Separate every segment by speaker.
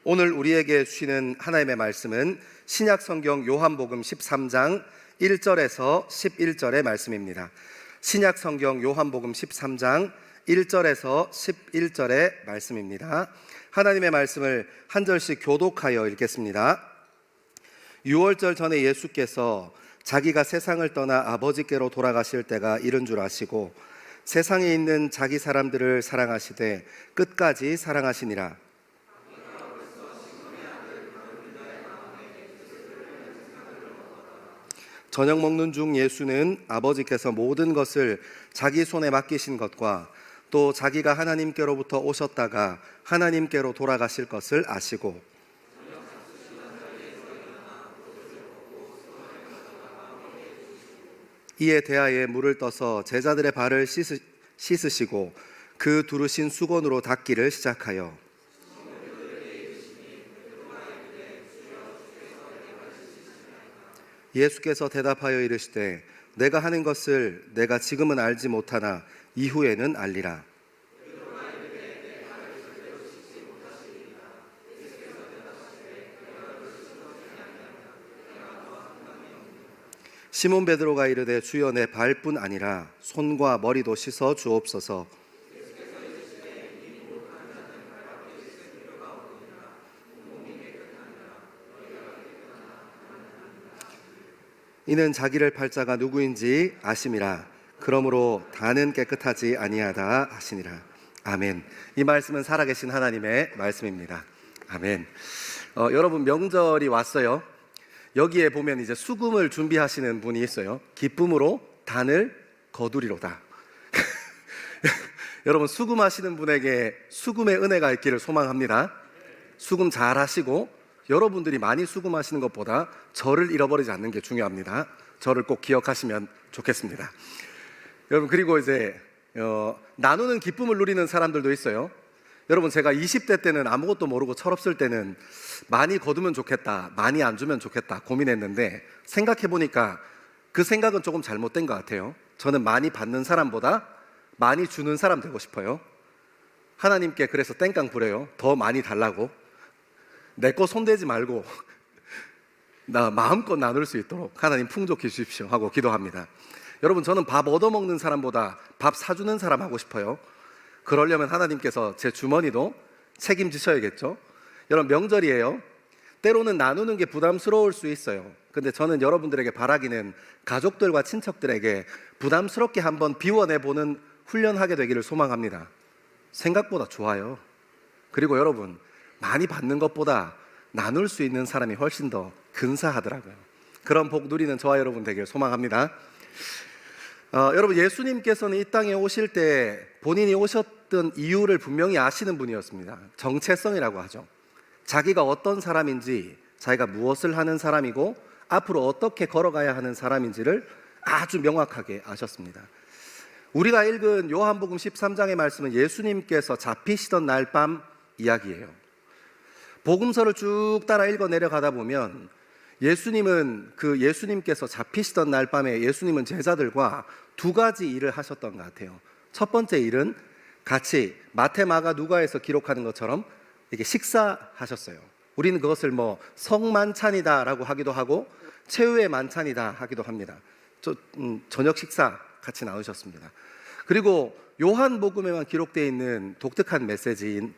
Speaker 1: 오늘 우리에게 주시는 하나님의 말씀은 신약 성경 요한복음 13장 1절에서 11절의 말씀입니다. 신약 성경 요한복음 13장 1절에서 11절의 말씀입니다. 하나님의 말씀을 한 절씩 교독하여 읽겠습니다. 6월절 전에 예수께서 자기가 세상을 떠나 아버지께로 돌아가실 때가 이른 줄 아시고 세상에 있는 자기 사람들을 사랑하시되 끝까지 사랑하시니라. 저녁 먹는 중 예수는 아버지께서 모든 것을 자기 손에 맡기신 것과 또 자기가 하나님께로부터 오셨다가 하나님께로 돌아가실 것을 아시고 이에 대하여 물을 떠서 제자들의 발을 씻으시고 그 두르신 수건으로 닦기를 시작하여 예수께서 대답하여 이르시되 내가 하는 것을 내가 지금은 알지 못하나 이후에는 알리라. 시몬 베드로가 이르되 주여 내 발뿐 아니라 손과 머리도 씻어 주옵소서. 이는 자기를 팔 자가 누구인지 아심이라. 그러므로 다는 깨끗하지 아니하다 하시니라. 아멘. 이 말씀은 살아계신 하나님의 말씀입니다. 아멘. 여러분, 명절이 왔어요. 여기에 보면 이제 수금을 준비하시는 분이 있어요. 기쁨으로 단을 거두리로다. 여러분, 수금하시는 분에게 수금의 은혜가 있기를 소망합니다. 수금 잘 하시고 여러분들이 많이 수금하시는 것보다 저를 잃어버리지 않는 게 중요합니다. 저를 꼭 기억하시면 좋겠습니다. 여러분, 그리고 이제 나누는 기쁨을 누리는 사람들도 있어요. 여러분, 제가 20대 때는 아무것도 모르고 철없을 때는 많이 거두면 좋겠다, 많이 안 주면 좋겠다 고민했는데 생각해보니까 그 생각은 조금 잘못된 것 같아요. 저는 많이 받는 사람보다 많이 주는 사람 되고 싶어요. 하나님께 그래서 땡깡 부려요. 더 많이 달라고. 내 거 손대지 말고 나 마음껏 나눌 수 있도록 하나님 풍족해 주십시오 하고 기도합니다. 여러분, 저는 밥 얻어먹는 사람보다 밥 사주는 사람 하고 싶어요. 그러려면 하나님께서 제 주머니도 책임지셔야겠죠. 여러분, 명절이에요. 때로는 나누는 게 부담스러울 수 있어요. 근데 저는 여러분들에게 바라기는 가족들과 친척들에게 부담스럽게 한번 비워내보는 훈련하게 되기를 소망합니다. 생각보다 좋아요. 그리고 여러분, 많이 받는 것보다 나눌 수 있는 사람이 훨씬 더 근사하더라고요. 그런 복 누리는 저와 여러분 되길 소망합니다. 여러분, 예수님께서는 이 땅에 오실 때 본인이 오셨던 이유를 분명히 아시는 분이었습니다. 정체성이라고 하죠. 자기가 어떤 사람인지, 자기가 무엇을 하는 사람이고 앞으로 어떻게 걸어가야 하는 사람인지를 아주 명확하게 아셨습니다. 우리가 읽은 요한복음 13장의 말씀은 예수님께서 잡히시던 날 밤 이야기예요. 복음서를 쭉 따라 읽어 내려가다 보면 예수님께서 잡히시던 날 밤에 예수님은 제자들과 두 가지 일을 하셨던 것 같아요. 첫 번째 일은 같이 마태, 마가, 누가에서 기록하는 것처럼 이렇게 식사하셨어요. 우리는 그것을 성만찬이다라고 하기도 하고 최후의 만찬이다 하기도 합니다. 저녁 식사 같이 나누셨습니다. 그리고 요한복음에만 기록되어 있는 독특한 메시지인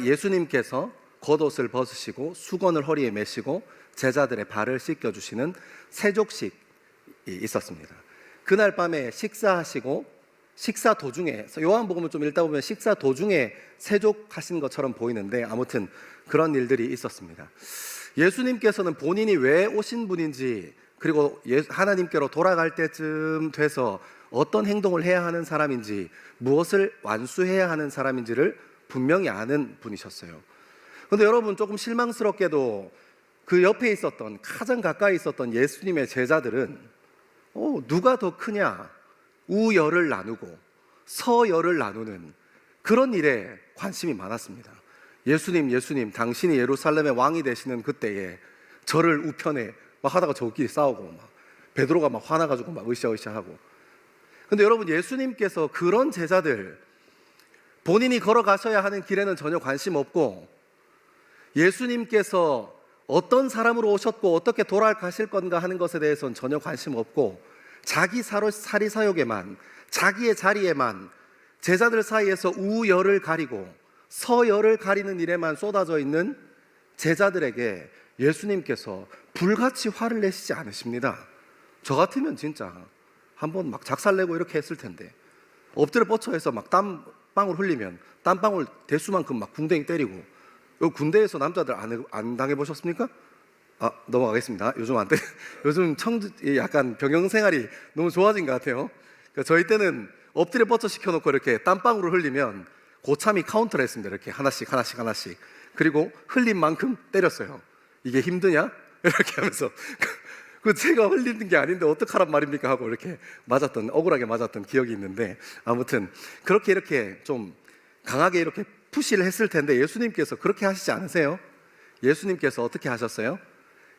Speaker 1: 예수님께서 겉옷을 벗으시고 수건을 허리에 메시고 제자들의 발을 씻겨주시는 세족식이 있었습니다. 그날 밤에 식사하시고 식사 도중에, 요한복음을 좀 읽다 보면 식사 도중에 세족하신 것처럼 보이는데 아무튼 그런 일들이 있었습니다. 예수님께서는 본인이 왜 오신 분인지, 그리고 하나님께로 돌아갈 때쯤 돼서 어떤 행동을 해야 하는 사람인지, 무엇을 완수해야 하는 사람인지를 분명히 아는 분이셨어요. 그런데 여러분, 조금 실망스럽게도 그 옆에 있었던, 가장 가까이 있었던 예수님의 제자들은 누가 더 크냐, 우열을 나누고 서열을 나누는 그런 일에 관심이 많았습니다. 예수님, 당신이 예루살렘의 왕이 되시는 그때에 저를 우편에 막 하다가 저끼리 싸우고 베드로가 화나가지고 으쌰으쌰하고. 근데 여러분, 예수님께서 그런 제자들, 본인이 걸어가셔야 하는 길에는 전혀 관심 없고 예수님께서 어떤 사람으로 오셨고 어떻게 돌아가실 건가 하는 것에 대해서는 전혀 관심 없고 자기 사리사욕에만, 자기의 자리에만, 제자들 사이에서 우열을 가리고 서열을 가리는 일에만 쏟아져 있는 제자들에게 예수님께서 불같이 화를 내시지 않으십니다. 저 같으면 진짜 한번 막 작살내고 이렇게 했을 텐데, 엎드려 뻗쳐해서 막 땀방울 흘리면 땀방울 대수만큼 막 궁뎅이 때리고. 군대에서 남자들 안 당해보셨습니까? 넘어가겠습니다. 요즘 안 때, 요즘 약간 병영 생활이 너무 좋아진 것 같아요. 그러니까 저희 때는 엎드려 뻗쳐 시켜놓고 이렇게 땀방울을 흘리면 고참이 카운터를 했습니다. 이렇게 하나씩. 그리고 흘린 만큼 때렸어요. 이게 힘드냐? 이렇게 하면서 그 제가 흘리는 게 아닌데 어떡하란 말입니까? 하고 이렇게 억울하게 맞았던 기억이 있는데, 아무튼 그렇게 이렇게 좀 강하게 이렇게 푸시를 했을 텐데 예수님께서 그렇게 하시지 않으세요? 예수님께서 어떻게 하셨어요?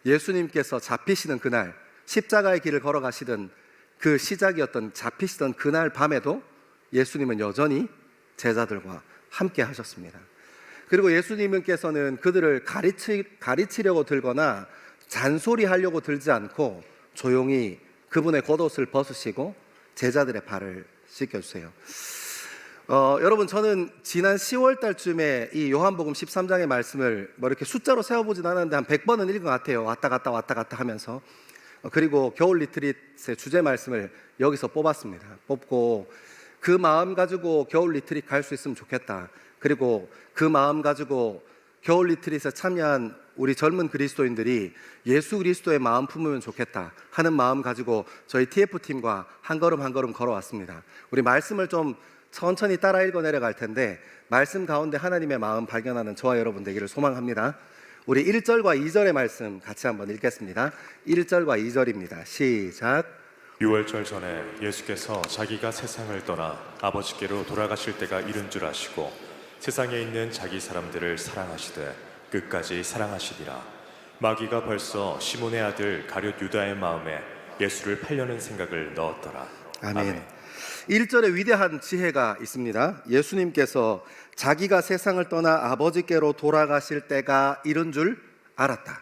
Speaker 1: 예수님께서 잡히시는 그날, 십자가의 길을 걸어가시던 그 시작이었던 잡히시던 그날 밤에도 예수님은 여전히 제자들과 함께 하셨습니다. 그리고 예수님께서는 그들을 가르치려고 들거나 잔소리하려고 들지 않고 조용히 그분의 겉옷을 벗으시고 제자들의 발을 씻겨주세요. 여러분, 저는 지난 10월 달쯤에 이 요한복음 13장의 말씀을 뭐 이렇게 숫자로 세워보진 않았는데 한 100번은 읽은 것 같아요. 왔다 갔다 하면서. 그리고 겨울 리트릿의 주제 말씀을 여기서 뽑았습니다. 뽑고 그 마음 가지고 겨울 리트릿 갈 수 있으면 좋겠다. 그리고 그 마음 가지고 겨울 리트릿에 참여한 우리 젊은 그리스도인들이 예수 그리스도의 마음 품으면 좋겠다 하는 마음 가지고 저희 TF팀과 한 걸음 걸어왔습니다. 우리 말씀을 좀 천천히 따라 읽어 내려갈 텐데 말씀 가운데 하나님의 마음 발견하는 저와 여러분 되기를 소망합니다. 우리 1절과 2절의 말씀 같이 한번 읽겠습니다. 1절과 2절입니다. 시작.
Speaker 2: 유월절 전에 예수께서 자기가 세상을 떠나 아버지께로 돌아가실 때가 이른 줄 아시고 세상에 있는 자기 사람들을 사랑하시되 끝까지 사랑하시리라. 마귀가 벌써 시몬의 아들 가룟 유다의 마음에 예수를 팔려는 생각을 넣었더라.
Speaker 1: 아멘. 1절에 위대한 지혜가 있습니다. 예수님께서 자기가 세상을 떠나 아버지께로 돌아가실 때가 이른 줄 알았다.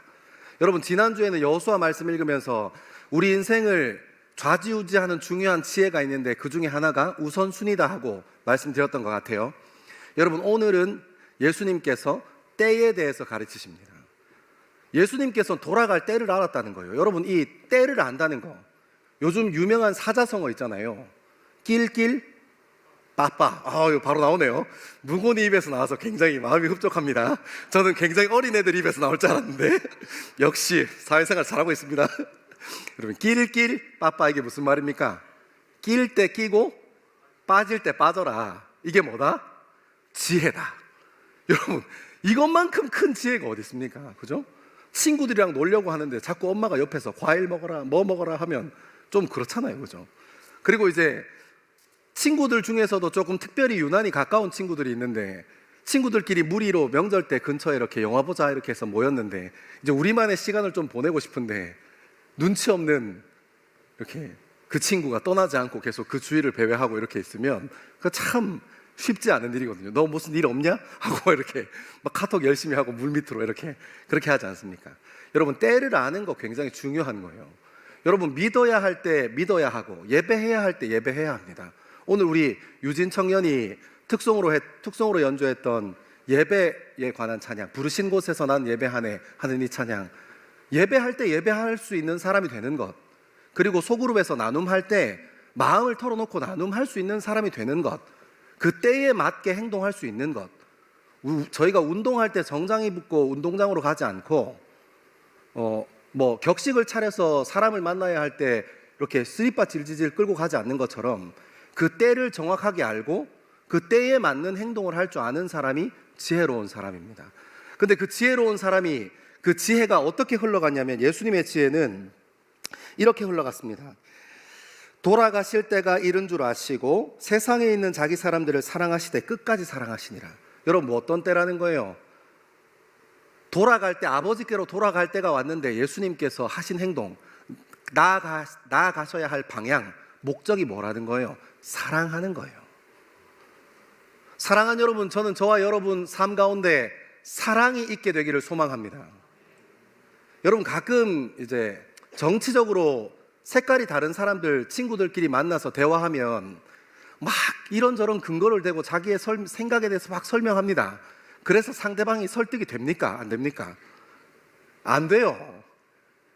Speaker 1: 여러분, 지난주에는 여호수아 말씀 읽으면서 우리 인생을 좌지우지하는 중요한 지혜가 있는데 그 중에 하나가 우선순위다 하고 말씀드렸던 것 같아요. 여러분, 오늘은 예수님께서 때에 대해서 가르치십니다. 예수님께서 돌아갈 때를 알았다는 거예요. 여러분, 이 때를 안다는 거, 요즘 유명한 사자성어 있잖아요. 낄낄 빠빠. 이거 바로 나오네요. 무곤이 입에서 나와서 굉장히 마음이 흡족합니다. 저는 굉장히 어린애들 입에서 나올 줄 알았는데 역시 사회생활 잘하고 있습니다. 여러분, 낄낄 빠빠, 이게 무슨 말입니까? 낄 때 끼고 빠질 때 빠져라. 이게 뭐다? 지혜다. 여러분, 이것만큼 큰 지혜가 어디 있습니까? 그죠? 친구들이랑 놀려고 하는데 자꾸 엄마가 옆에서 과일 먹어라, 뭐 먹어라 하면 좀 그렇잖아요. 그죠? 그리고 이제 친구들 중에서도 조금 특별히 유난히 가까운 친구들이 있는데 친구들끼리 무리로 명절 때 근처에 이렇게 영화 보자 이렇게 해서 모였는데 이제 우리만의 시간을 좀 보내고 싶은데 눈치 없는 이렇게 그 친구가 떠나지 않고 계속 그 주위를 배회하고 이렇게 있으면 그 참 쉽지 않은 일이거든요. 너 무슨 일 없냐? 하고 이렇게 막 카톡 열심히 하고 물밑으로 이렇게 그렇게 하지 않습니까? 여러분, 때를 아는 거 굉장히 중요한 거예요. 여러분, 믿어야 할 때 믿어야 하고 예배해야 할 때 예배해야 합니다. 오늘 우리 유진 청년이 특송으로 연주했던 예배에 관한 찬양, 부르신 곳에서 난 예배하네 하는 이 찬양, 예배할 때 예배할 수 있는 사람이 되는 것, 그리고 소그룹에서 나눔할 때 마음을 털어놓고 나눔할 수 있는 사람이 되는 것, 그 때에 맞게 행동할 수 있는 것. 저희가 운동할 때 정장 입고 운동장으로 가지 않고 뭐 격식을 차려서 사람을 만나야 할 때 이렇게 스리빠 질질질 끌고 가지 않는 것처럼 그 때를 정확하게 알고 그 때에 맞는 행동을 할 줄 아는 사람이 지혜로운 사람입니다. 근데 그 지혜로운 사람이 그 지혜가 어떻게 흘러갔냐면 예수님의 지혜는 이렇게 흘러갔습니다. 돌아가실 때가 이른 줄 아시고 세상에 있는 자기 사람들을 사랑하시되 끝까지 사랑하시니라. 여러분, 뭐 어떤 때라는 거예요? 돌아갈 때, 아버지께로 돌아갈 때가 왔는데 예수님께서 하신 행동, 나아가셔야 할 방향, 목적이 뭐라는 거예요? 사랑하는 거예요. 사랑하는 여러분, 저는 저와 여러분 삶 가운데 사랑이 있게 되기를 소망합니다. 여러분, 가끔 이제 정치적으로 색깔이 다른 사람들, 친구들끼리 만나서 대화하면 막 이런저런 근거를 대고 자기의 생각에 대해서 막 설명합니다. 그래서 상대방이 설득이 됩니까? 안 됩니까? 안 돼요.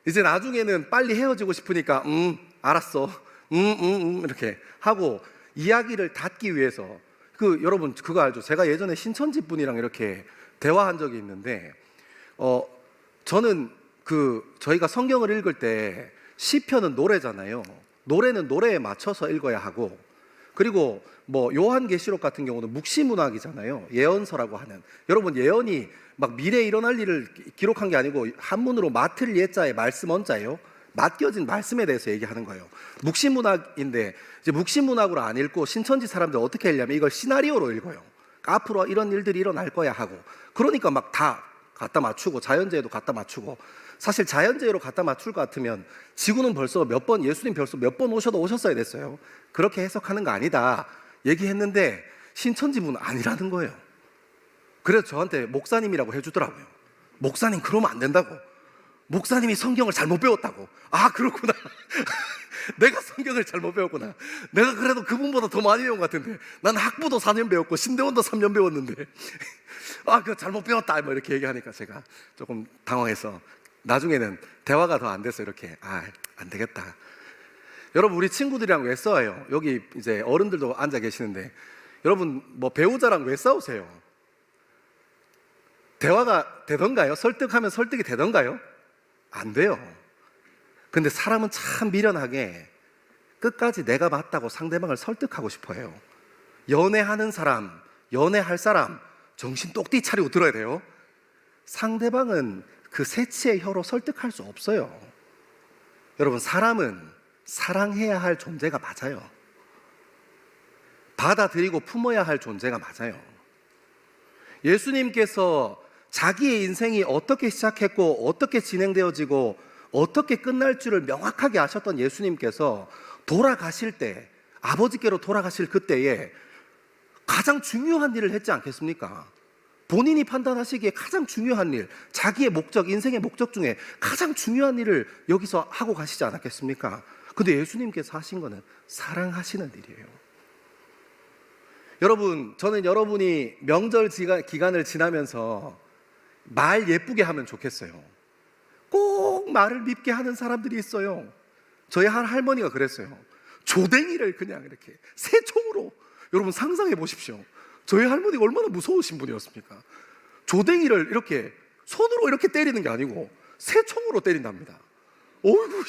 Speaker 1: 이제 나중에는 빨리 헤어지고 싶으니까 알았어, 이렇게 하고 이야기를 닫기 위해서, 여러분 그거 알죠? 제가 예전에 신천지 분이랑 이렇게 대화한 적이 있는데, 저는 저희가 성경을 읽을 때 시편은 노래잖아요. 노래는 노래에 맞춰서 읽어야 하고, 그리고 뭐 요한계시록 같은 경우는 묵시문학이잖아요. 예언서라고 하는. 여러분, 예언이 막 미래에 일어날 일을 기록한 게 아니고 한문으로 맡을 예자에 말씀 언자예요. 맡겨진 말씀에 대해서 얘기하는 거예요. 묵시문학인데, 이제 묵시문학으로 안 읽고 신천지 사람들 어떻게 읽냐면 이걸 시나리오로 읽어요. 앞으로 이런 일들이 일어날 거야 하고. 그러니까 막 다 갖다 맞추고, 자연재해도 갖다 맞추고. 사실 자연재해로 갖다 맞출 것 같으면 지구는 예수님 벌써 몇 번 오셨어야 됐어요. 그렇게 해석하는 거 아니다 얘기했는데 신천지 분은 아니라는 거예요. 그래서 저한테 목사님이라고 해주더라고요. 목사님, 그러면 안 된다고. 목사님이 성경을 잘못 배웠다고. 아, 그렇구나. 내가 성경을 잘못 배웠구나. 내가 그래도 그분보다 더 많이 배운 것 같은데. 난 학부도 4년 배웠고 신대원도 3년 배웠는데 그거 잘못 배웠다, 뭐 이렇게 얘기하니까 제가 조금 당황해서 나중에는 대화가 더 안 돼서 이렇게 안 되겠다. 여러분, 우리 친구들이랑 왜 싸워요? 여기 이제 어른들도 앉아 계시는데, 여러분 뭐 배우자랑 왜 싸우세요? 대화가 되던가요? 설득하면 설득이 되던가요? 안 돼요. 근데 사람은 참 미련하게 끝까지 내가 맞다고 상대방을 설득하고 싶어 해요. 연애하는 사람, 연애할 사람 정신 똑띠 차리고 들어야 돼요. 상대방은 그 새치의 혀로 설득할 수 없어요. 여러분, 사람은 사랑해야 할 존재가 맞아요. 받아들이고 품어야 할 존재가 맞아요. 예수님께서 자기의 인생이 어떻게 시작했고 어떻게 진행되어지고 어떻게 끝날 줄을 명확하게 아셨던 예수님께서 돌아가실 때, 아버지께로 돌아가실 그때에 가장 중요한 일을 했지 않겠습니까? 본인이 판단하시기에 가장 중요한 일, 자기의 목적, 인생의 목적 중에 가장 중요한 일을 여기서 하고 가시지 않았겠습니까? 근데 예수님께서 하신 거는 사랑하시는 일이에요. 여러분, 저는 여러분이 명절 기간을 지나면서 말 예쁘게 하면 좋겠어요. 꼭 말을 밉게 하는 사람들이 있어요. 저희 한 할머니가 그랬어요. 조댕이를 그냥 이렇게 새총으로, 여러분 상상해 보십시오. 저희 할머니가 얼마나 무서우신 분이었습니까? 조댕이를 이렇게 손으로 이렇게 때리는 게 아니고 새총으로 때린답니다. 어이구,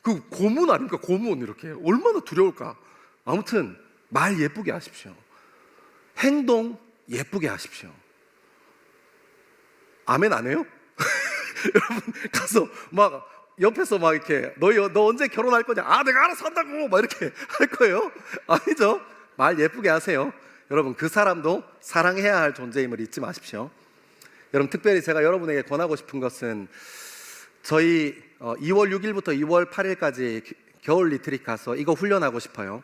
Speaker 1: 그 고문 아닙니까? 고문. 이렇게 얼마나 두려울까? 아무튼 말 예쁘게 하십시오. 행동 예쁘게 하십시오. 아멘 안 해요? 여러분 가서 막 옆에서 막 이렇게 너 언제 결혼할 거냐? 내가 알아서 한다고 막 이렇게 할 거예요? 아니죠. 말 예쁘게 하세요. 여러분, 그 사람도 사랑해야 할 존재임을 잊지 마십시오. 여러분, 특별히 제가 여러분에게 권하고 싶은 것은, 저희 2월 6일부터 2월 8일까지 겨울 리트릿 가서 이거 훈련하고 싶어요.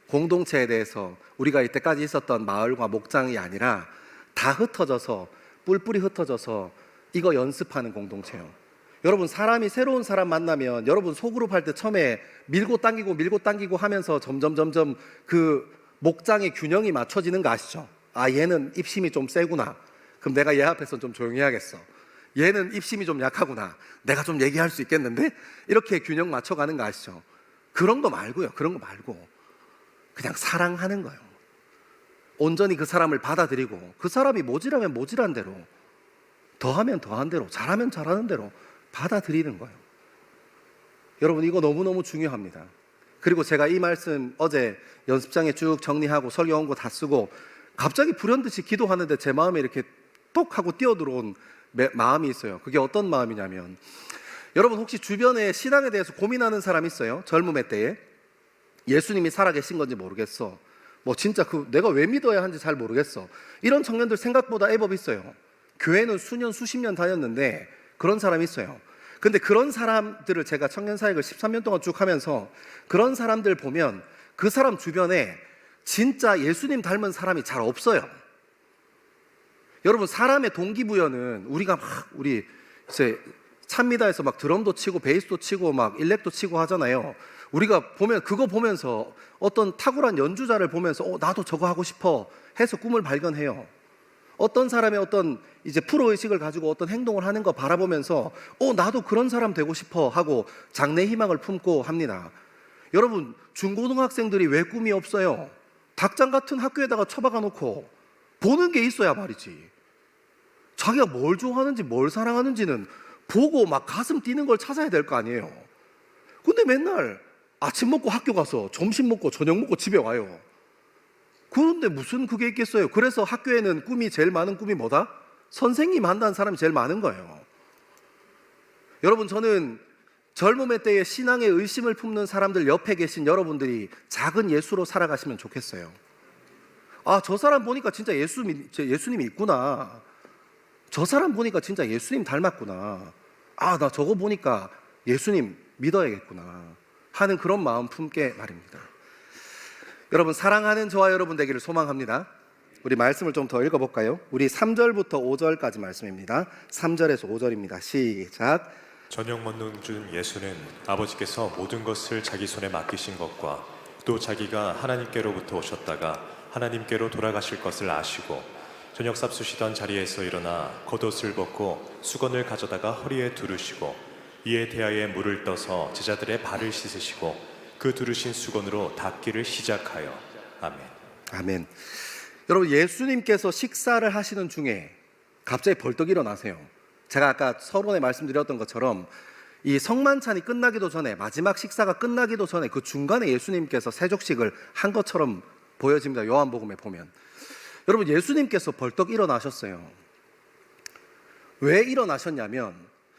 Speaker 1: 공동체에 대해서 우리가 이때까지 있었던 마을과 목장이 아니라 다 흩어져서, 뿔뿔이 흩어져서 이거 연습하는 공동체요. 여러분, 사람이 새로운 사람 만나면 여러분 소그룹 할 때 처음에 밀고 당기고 하면서 점점 그 목장의 균형이 맞춰지는 거 아시죠? 얘는 입심이 좀 세구나. 그럼 내가 얘 앞에서 좀 조용히 해야겠어. 얘는 입심이 좀 약하구나. 내가 좀 얘기할 수 있겠는데? 이렇게 균형 맞춰가는 거 아시죠? 그런 거 말고요. 그런 거 말고 그냥 사랑하는 거예요. 온전히 그 사람을 받아들이고, 그 사람이 모질하면 모질한 대로, 더하면 더한 대로, 잘하면 잘하는 대로 받아들이는 거예요. 여러분, 이거 너무너무 중요합니다. 그리고 제가 이 말씀 어제 연습장에 쭉 정리하고 설교 원고 다 쓰고 갑자기 불현듯이 기도하는데 제 마음에 이렇게 똑 하고 뛰어들어온 마음이 있어요. 그게 어떤 마음이냐면, 여러분 혹시 주변에 신앙에 대해서 고민하는 사람 있어요? 젊음의 때에 예수님이 살아계신 건지 모르겠어, 뭐 진짜 내가 왜 믿어야 하는지 잘 모르겠어, 이런 청년들 생각보다 애법 있어요. 교회는 수년 수십 년 다녔는데 그런 사람이 있어요. 근데 그런 사람들을 제가 청년 사역을 13년 동안 쭉 하면서 그런 사람들 보면 그 사람 주변에 진짜 예수님 닮은 사람이 잘 없어요. 여러분, 사람의 동기부여는 우리가 막 우리 이제 찬미다에서 막 드럼도 치고 베이스도 치고 막 일렉도 치고 하잖아요. 우리가 보면 그거 보면서 어떤 탁월한 연주자를 보면서 나도 저거 하고 싶어 해서 꿈을 발견해요. 어떤 사람의 어떤 이제 프로 의식을 가지고 어떤 행동을 하는 거 바라보면서 나도 그런 사람 되고 싶어 하고 장래 희망을 품고 합니다. 여러분, 중고등학생들이 왜 꿈이 없어요? 닭장 같은 학교에다가 처박아 놓고 보는 게 있어야 말이지. 자기가 뭘 좋아하는지 뭘 사랑하는지는 보고 막 가슴 뛰는 걸 찾아야 될 거 아니에요. 근데 맨날 아침 먹고 학교 가서 점심 먹고 저녁 먹고 집에 와요. 그런데 무슨 그게 있겠어요? 그래서 학교에는 꿈이 제일 많은 꿈이 뭐다? 선생님 한다는 사람이 제일 많은 거예요. 여러분, 저는 젊음의 때에 신앙의 의심을 품는 사람들 옆에 계신 여러분들이 작은 예수로 살아가시면 좋겠어요. 저 사람 보니까 진짜 예수님이 있구나. 저 사람 보니까 진짜 예수님 닮았구나. 나 저거 보니까 예수님 믿어야겠구나 하는 그런 마음 품게 말입니다. 여러분, 사랑하는 저와 여러분 되기를 소망합니다. 우리 말씀을 좀 더 읽어볼까요? 우리 3절부터 5절까지 말씀입니다. 3절에서 5절입니다. 시작.
Speaker 2: 저녁 먹는 중 예수는 아버지께서 모든 것을 자기 손에 맡기신 것과 또 자기가 하나님께로부터 오셨다가 하나님께로 돌아가실 것을 아시고 저녁 삽수시던 자리에서 일어나 겉옷을 벗고 수건을 가져다가 허리에 두르시고 이에 대하에 물을 떠서 제자들의 발을 씻으시고 그 두르신 수건으로 닦기를 시작하여. 아멘.
Speaker 1: 아멘. 여러분, 예수님께서 식사를 하시는 중에 갑자기 벌떡 일어나세요. 제가 아까 서론에 말씀드렸던 것처럼 이 성만찬이 끝나기도 전에, 마지막 식사가 끝나기도 전에 그 중간에 예수님께서 세족식을 한 것처럼 보여집니다. 요한복음에 보면. 여러분, 예수님께서 벌떡 일어나셨어요. 왜 일어나셨냐면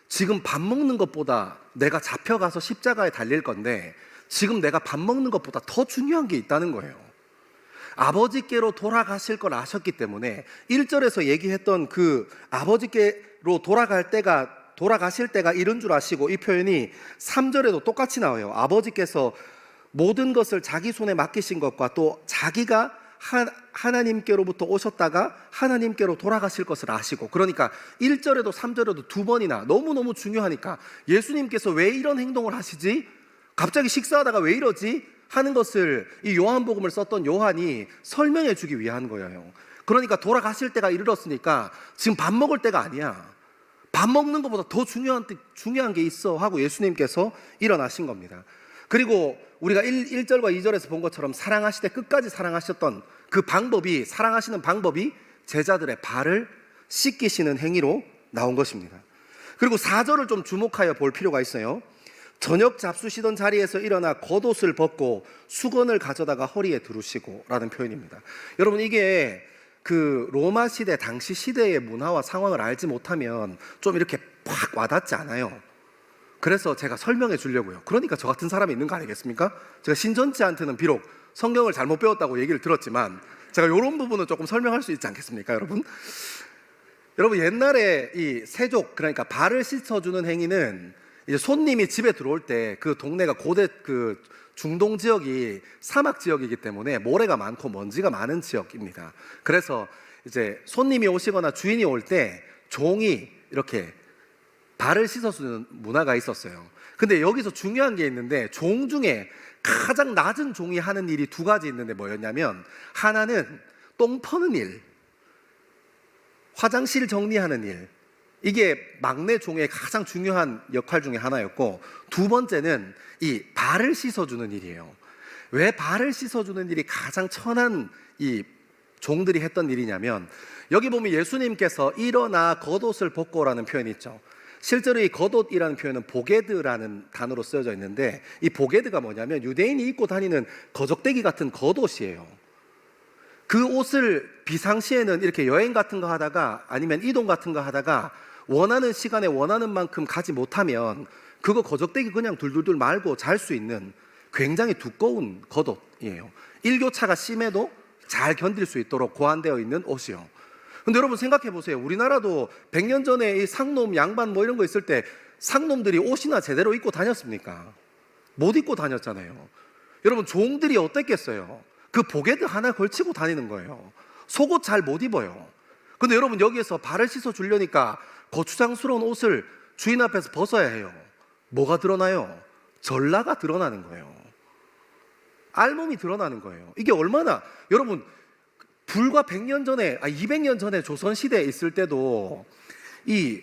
Speaker 1: 지금 밥 먹는 것보다 내가 잡혀가서 십자가에 달릴 건데 지금 내가 밥 먹는 것보다 더 중요한 게 있다는 거예요. 아버지께로 돌아가실 걸 아셨기 때문에 1절에서 얘기했던 그 아버지께로 돌아가실 때가 이른 줄 아시고, 이 표현이 3절에도 똑같이 나와요. 아버지께서 모든 것을 자기 손에 맡기신 것과 또 자기가 하나님께로부터 오셨다가 하나님께로 돌아가실 것을 아시고, 그러니까 1절에도 3절에도 두 번이나 너무너무 중요하니까 예수님께서 왜 이런 행동을 하시지? 갑자기 식사하다가 왜 이러지? 하는 것을 이 요한복음을 썼던 요한이 설명해 주기 위한 거예요. 그러니까 돌아가실 때가 이르렀으니까 지금 밥 먹을 때가 아니야. 밥 먹는 것보다 더 중요한 게 있어 하고 예수님께서 일어나신 겁니다. 그리고 우리가 1절과 2절에서 본 것처럼 사랑하실 때 끝까지 사랑하셨던 그 방법이, 사랑하시는 방법이 제자들의 발을 씻기시는 행위로 나온 것입니다. 그리고 4절을 좀 주목하여 볼 필요가 있어요. 저녁 잡수시던 자리에서 일어나 겉옷을 벗고 수건을 가져다가 허리에 두르시고 라는 표현입니다. 여러분, 이게 그 로마 시대 당시 시대의 문화와 상황을 알지 못하면 좀 이렇게 팍 와닿지 않아요. 그래서 제가 설명해 주려고요. 그러니까 저 같은 사람이 있는 거 아니겠습니까? 제가 신전지한테는 비록 성경을 잘못 배웠다고 얘기를 들었지만 제가 이런 부분은 조금 설명할 수 있지 않겠습니까, 여러분? 여러분, 옛날에 이 세족, 그러니까 발을 씻어주는 행위는 이제 손님이 집에 들어올 때 그 동네가 고대 그 중동 지역이 사막 지역이기 때문에 모래가 많고 먼지가 많은 지역입니다. 그래서 이제 손님이 오시거나 주인이 올 때 종이 이렇게 발을 씻어주는 문화가 있었어요. 근데 여기서 중요한 게 있는데, 종 중에 가장 낮은 종이 하는 일이 두 가지 있는데 뭐였냐면, 하나는 똥 퍼는 일, 화장실 정리하는 일, 이게 막내 종의 가장 중요한 역할 중에 하나였고, 두 번째는 이 발을 씻어주는 일이에요. 왜 발을 씻어주는 일이 가장 천한 이 종들이 했던 일이냐면, 여기 보면 예수님께서 일어나 겉옷을 벗고라는 표현이 있죠. 실제로 이 겉옷이라는 표현은 보게드라는 단어로 쓰여져 있는데, 이 보게드가 뭐냐면 유대인이 입고 다니는 거적대기 같은 겉옷이에요. 그 옷을 비상시에는 이렇게 여행 같은 거 하다가 아니면 이동 같은 거 하다가 원하는 시간에 원하는 만큼 가지 못하면 그거 거적대기 그냥 둘둘둘 말고 잘 수 있는 굉장히 두꺼운 겉옷이에요. 일교차가 심해도 잘 견딜 수 있도록 고안되어 있는 옷이요. 근데 여러분 생각해 보세요. 우리나라도 100년 전에 이 상놈, 양반 뭐 이런 거 있을 때 상놈들이 옷이나 제대로 입고 다녔습니까? 못 입고 다녔잖아요. 여러분, 종들이 어땠겠어요? 그 보게드 하나 걸치고 다니는 거예요. 속옷 잘 못 입어요. 근데 여러분 여기에서 발을 씻어 주려니까 거추장스러운 옷을 주인 앞에서 벗어야 해요. 뭐가 드러나요? 전라가 드러나는 거예요. 알몸이 드러나는 거예요. 이게 얼마나, 여러분 불과 100년 전에, 200년 전에 조선시대에 있을 때도 이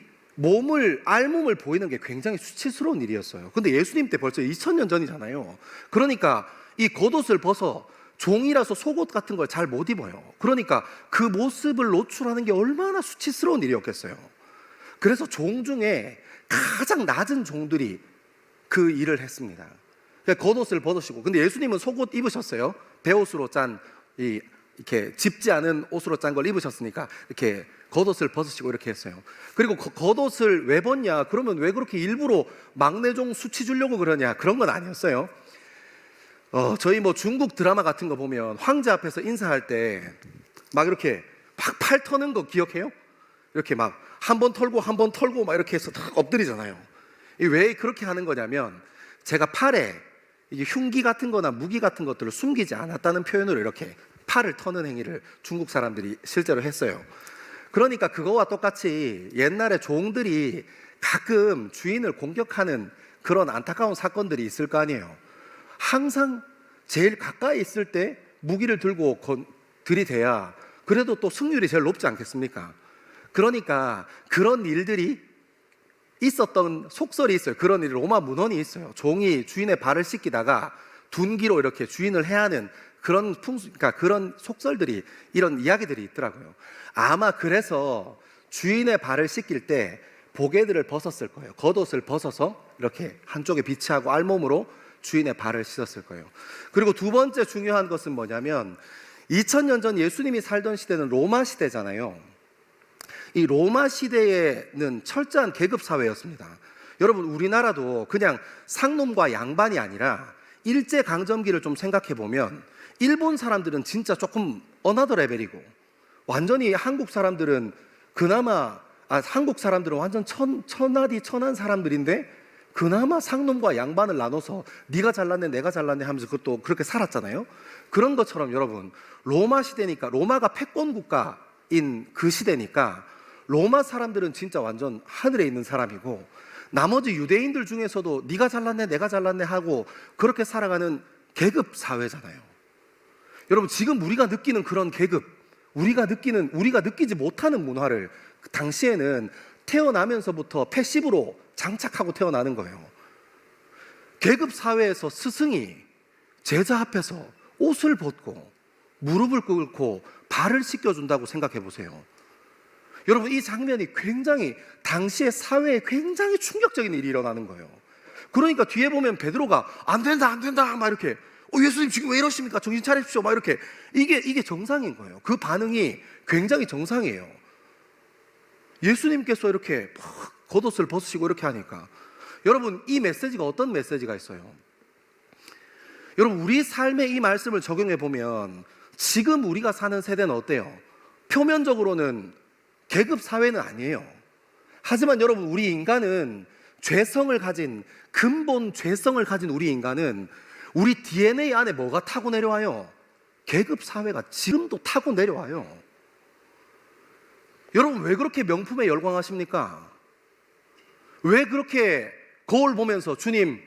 Speaker 1: 알몸을 보이는 게 굉장히 수치스러운 일이었어요. 근데 예수님 때 벌써 2000년 전이잖아요. 그러니까 이 겉옷을 벗어, 종이라서 속옷 같은 걸 잘 못 입어요. 그러니까 그 모습을 노출하는 게 얼마나 수치스러운 일이었겠어요. 그래서 종 중에 가장 낮은 종들이 그 일을 했습니다. 그러니까 겉옷을 벗으시고, 근데 예수님은 속옷 입으셨어요. 베옷으로 짠, 이렇게 짚지 않은 옷으로 짠 걸 입으셨으니까 이렇게 겉옷을 벗으시고 이렇게 했어요. 그리고 겉옷을 왜 벗냐? 그러면 왜 그렇게 일부러 막내종 수치 주려고 그러냐? 그런 건 아니었어요. 저희 뭐 중국 드라마 같은 거 보면 황제 앞에서 인사할 때 막 이렇게 막 팔 터는 거 기억해요? 이렇게 막 한 번 털고 한 번 털고 막 이렇게 해서 탁 엎드리잖아요. 왜 그렇게 하는 거냐면 제가 팔에 이게 흉기 같은 거나 무기 같은 것들을 숨기지 않았다는 표현으로 이렇게 팔을 터는 행위를 중국 사람들이 실제로 했어요. 그러니까 그거와 똑같이 옛날에 종들이 가끔 주인을 공격하는 그런 안타까운 사건들이 있을 거 아니에요. 항상 제일 가까이 있을 때 무기를 들고 들이대야 그래도 또 승률이 제일 높지 않겠습니까? 그러니까 그런 일들이 있었던 속설이 있어요. 그런 일이 로마 문헌이 있어요. 종이 주인의 발을 씻기다가 둔기로 이렇게 주인을 해하는 그런 그러니까 그런 속설들이, 이런 이야기들이 있더라고요. 아마 그래서 주인의 발을 씻길 때 보게들을 벗었을 거예요. 겉옷을 벗어서 이렇게 한쪽에 비치하고 알몸으로 주인의 발을 씻었을 거예요. 그리고 두 번째 중요한 것은 뭐냐면 2000년 전 예수님이 살던 시대는 로마 시대잖아요. 이 로마 시대에는 철저한 계급 사회였습니다. 여러분 우리나라도 그냥 상놈과 양반이 아니라 일제강점기를 좀 생각해 보면 일본 사람들은 진짜 조금 어나더 레벨이고, 완전히 한국 사람들은 그나마 한국 사람들은 완전 천하디 천한 사람들인데 그나마 상놈과 양반을 나눠서 네가 잘났네 내가 잘났네 하면서 그것도 그렇게 살았잖아요. 그런 것처럼 여러분 로마 시대니까, 로마가 패권 국가인 그 시대니까 로마 사람들은 진짜 완전 하늘에 있는 사람이고, 나머지 유대인들 중에서도 네가 잘났네 내가 잘났네 하고 그렇게 살아가는 계급 사회잖아요. 여러분 지금 우리가 느끼는 그런 계급, 우리가 느끼지 못하는 문화를 당시에는 태어나면서부터 패시브로 장착하고 태어나는 거예요. 계급 사회에서 스승이 제자 앞에서 옷을 벗고 무릎을 꿇고 발을 씻겨준다고 생각해 보세요. 여러분 이 장면이 굉장히 당시의 사회에 굉장히 충격적인 일이 일어나는 거예요. 그러니까 뒤에 보면 베드로가 안 된다 막 이렇게 예수님 지금 왜 이러십니까? 정신 차리십시오 막 이렇게, 이게 정상인 거예요. 그 반응이 굉장히 정상이에요. 예수님께서 이렇게 막 겉옷을 벗으시고 이렇게 하니까, 여러분 이 메시지가 어떤 메시지가 있어요? 여러분 우리 삶에 이 말씀을 적용해 보면 지금 우리가 사는 세대는 어때요? 표면적으로는 계급 사회는 아니에요. 하지만 여러분 우리 인간은 근본 죄성을 가진 우리 인간은 우리 DNA 안에 뭐가 타고 내려와요? 계급 사회가 지금도 타고 내려와요. 여러분 왜 그렇게 명품에 열광하십니까? 왜 그렇게 거울 보면서 주님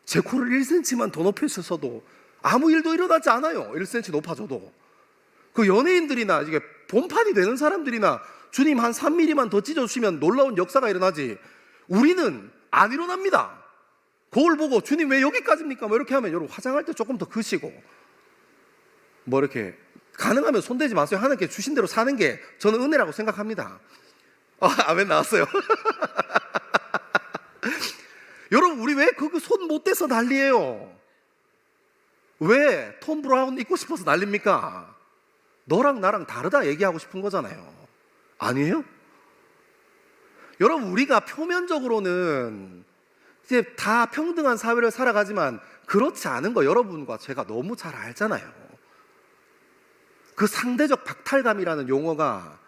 Speaker 1: 제 코를 1cm만 더 높여주셔도 아무 일도 일어나지 않아요. 1cm 높아져도. 그 연예인들이나 이게 본판이 되는 사람들이나 주님 한 3mm만 더 찢어주시면 놀라운 역사가 일어나지, 우리는 안 일어납니다. 거울 보고 주님 왜 여기까지입니까? 뭐 이렇게 하면 여러분 화장할 때 조금 더 크시고 뭐 이렇게 가능하면 손대지 마세요. 하나님께 주신 대로 사는 게 저는 은혜라고 생각합니다. 아멘 나왔어요. 여러분 우리 왜 그 손 못 대서 난리예요? 왜 톰 브라운 입고 싶어서 난립니까? 너랑 나랑 다르다 얘기하고 싶은 거잖아요. 아니에요? 여러분 우리가 표면적으로는 이제 다 평등한 사회를 살아가지만 그렇지 않은 거 여러분과 제가 너무 잘 알잖아요. 그 상대적 박탈감이라는 용어가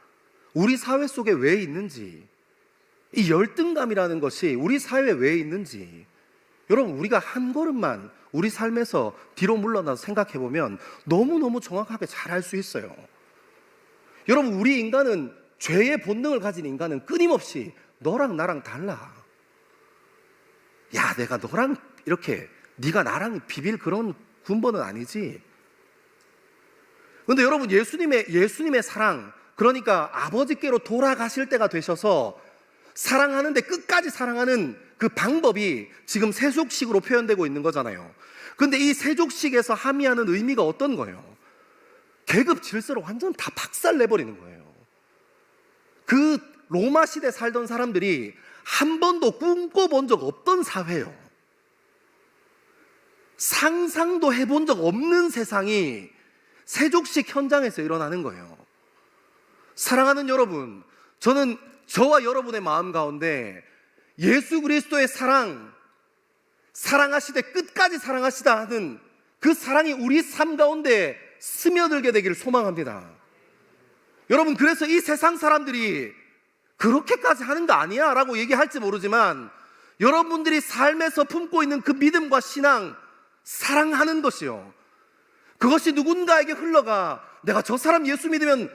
Speaker 1: 우리 사회 속에 왜 있는지, 이 열등감이라는 것이 우리 사회에 왜 있는지, 여러분 우리가 한 걸음만 우리 삶에서 뒤로 물러나서 생각해 보면 너무너무 정확하게 잘 알 수 있어요. 여러분 우리 인간은 죄의 본능을 가진 인간은 끊임없이 너랑 나랑 달라. 야, 내가 너랑 이렇게 네가 나랑 비빌 그런 군번은 아니지. 근데 여러분, 예수님의 사랑, 그러니까 아버지께로 돌아가실 때가 되셔서 사랑하는데 끝까지 사랑하는 그 방법이 지금 세족식으로 표현되고 있는 거잖아요. 근데 이 세족식에서 함의하는 의미가 어떤 거예요? 계급 질서를 완전 다 박살내버리는 거예요. 그 로마 시대 살던 사람들이 한 번도 꿈꿔본 적 없던 사회예요. 상상도 해본 적 없는 세상이 세족식 현장에서 일어나는 거예요. 사랑하는 여러분, 저는 저와 여러분의 마음 가운데 예수 그리스도의 사랑하시되 끝까지 사랑하시다 하는 그 사랑이 우리 삶 가운데 스며들게 되기를 소망합니다. 여러분, 그래서 이 세상 사람들이 그렇게까지 하는 거 아니야 라고 얘기할지 모르지만, 여러분들이 삶에서 품고 있는 그 믿음과 신앙, 사랑하는 것이요, 그것이 누군가에게 흘러가 내가 저 사람 예수 믿으면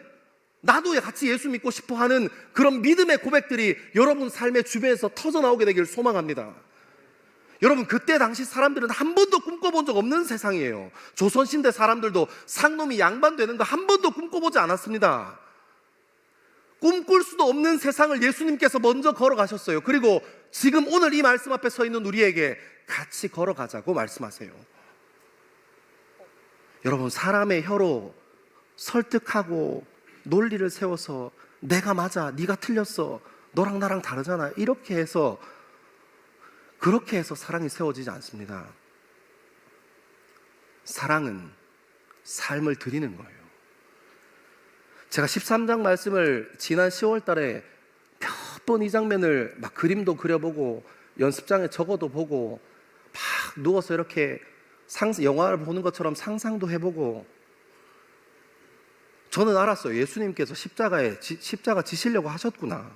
Speaker 1: 나도 같이 예수 믿고 싶어 하는 그런 믿음의 고백들이 여러분 삶의 주변에서 터져나오게 되기를 소망합니다. 여러분, 그때 당시 사람들은 한 번도 꿈꿔본 적 없는 세상이에요. 조선시대 사람들도 상놈이 양반 되는 거 한 번도 꿈꿔보지 않았습니다. 꿈꿀 수도 없는 세상을 예수님께서 먼저 걸어가셨어요. 그리고 지금 오늘 이 말씀 앞에 서 있는 우리에게 같이 걸어가자고 말씀하세요. 여러분, 사람의 혀로 설득하고 논리를 세워서 내가 맞아, 네가 틀렸어, 너랑 나랑 다르잖아, 그렇게 해서 사랑이 세워지지 않습니다. 사랑은 삶을 드리는 거예요. 제가 13장 말씀을 지난 10월 달에 몇 번 이 장면을 막 그림도 그려보고 연습장에 적어도 보고 막 누워서 이렇게 영화를 보는 것처럼 상상도 해보고, 저는 알았어요. 예수님께서 십자가 지시려고 하셨구나.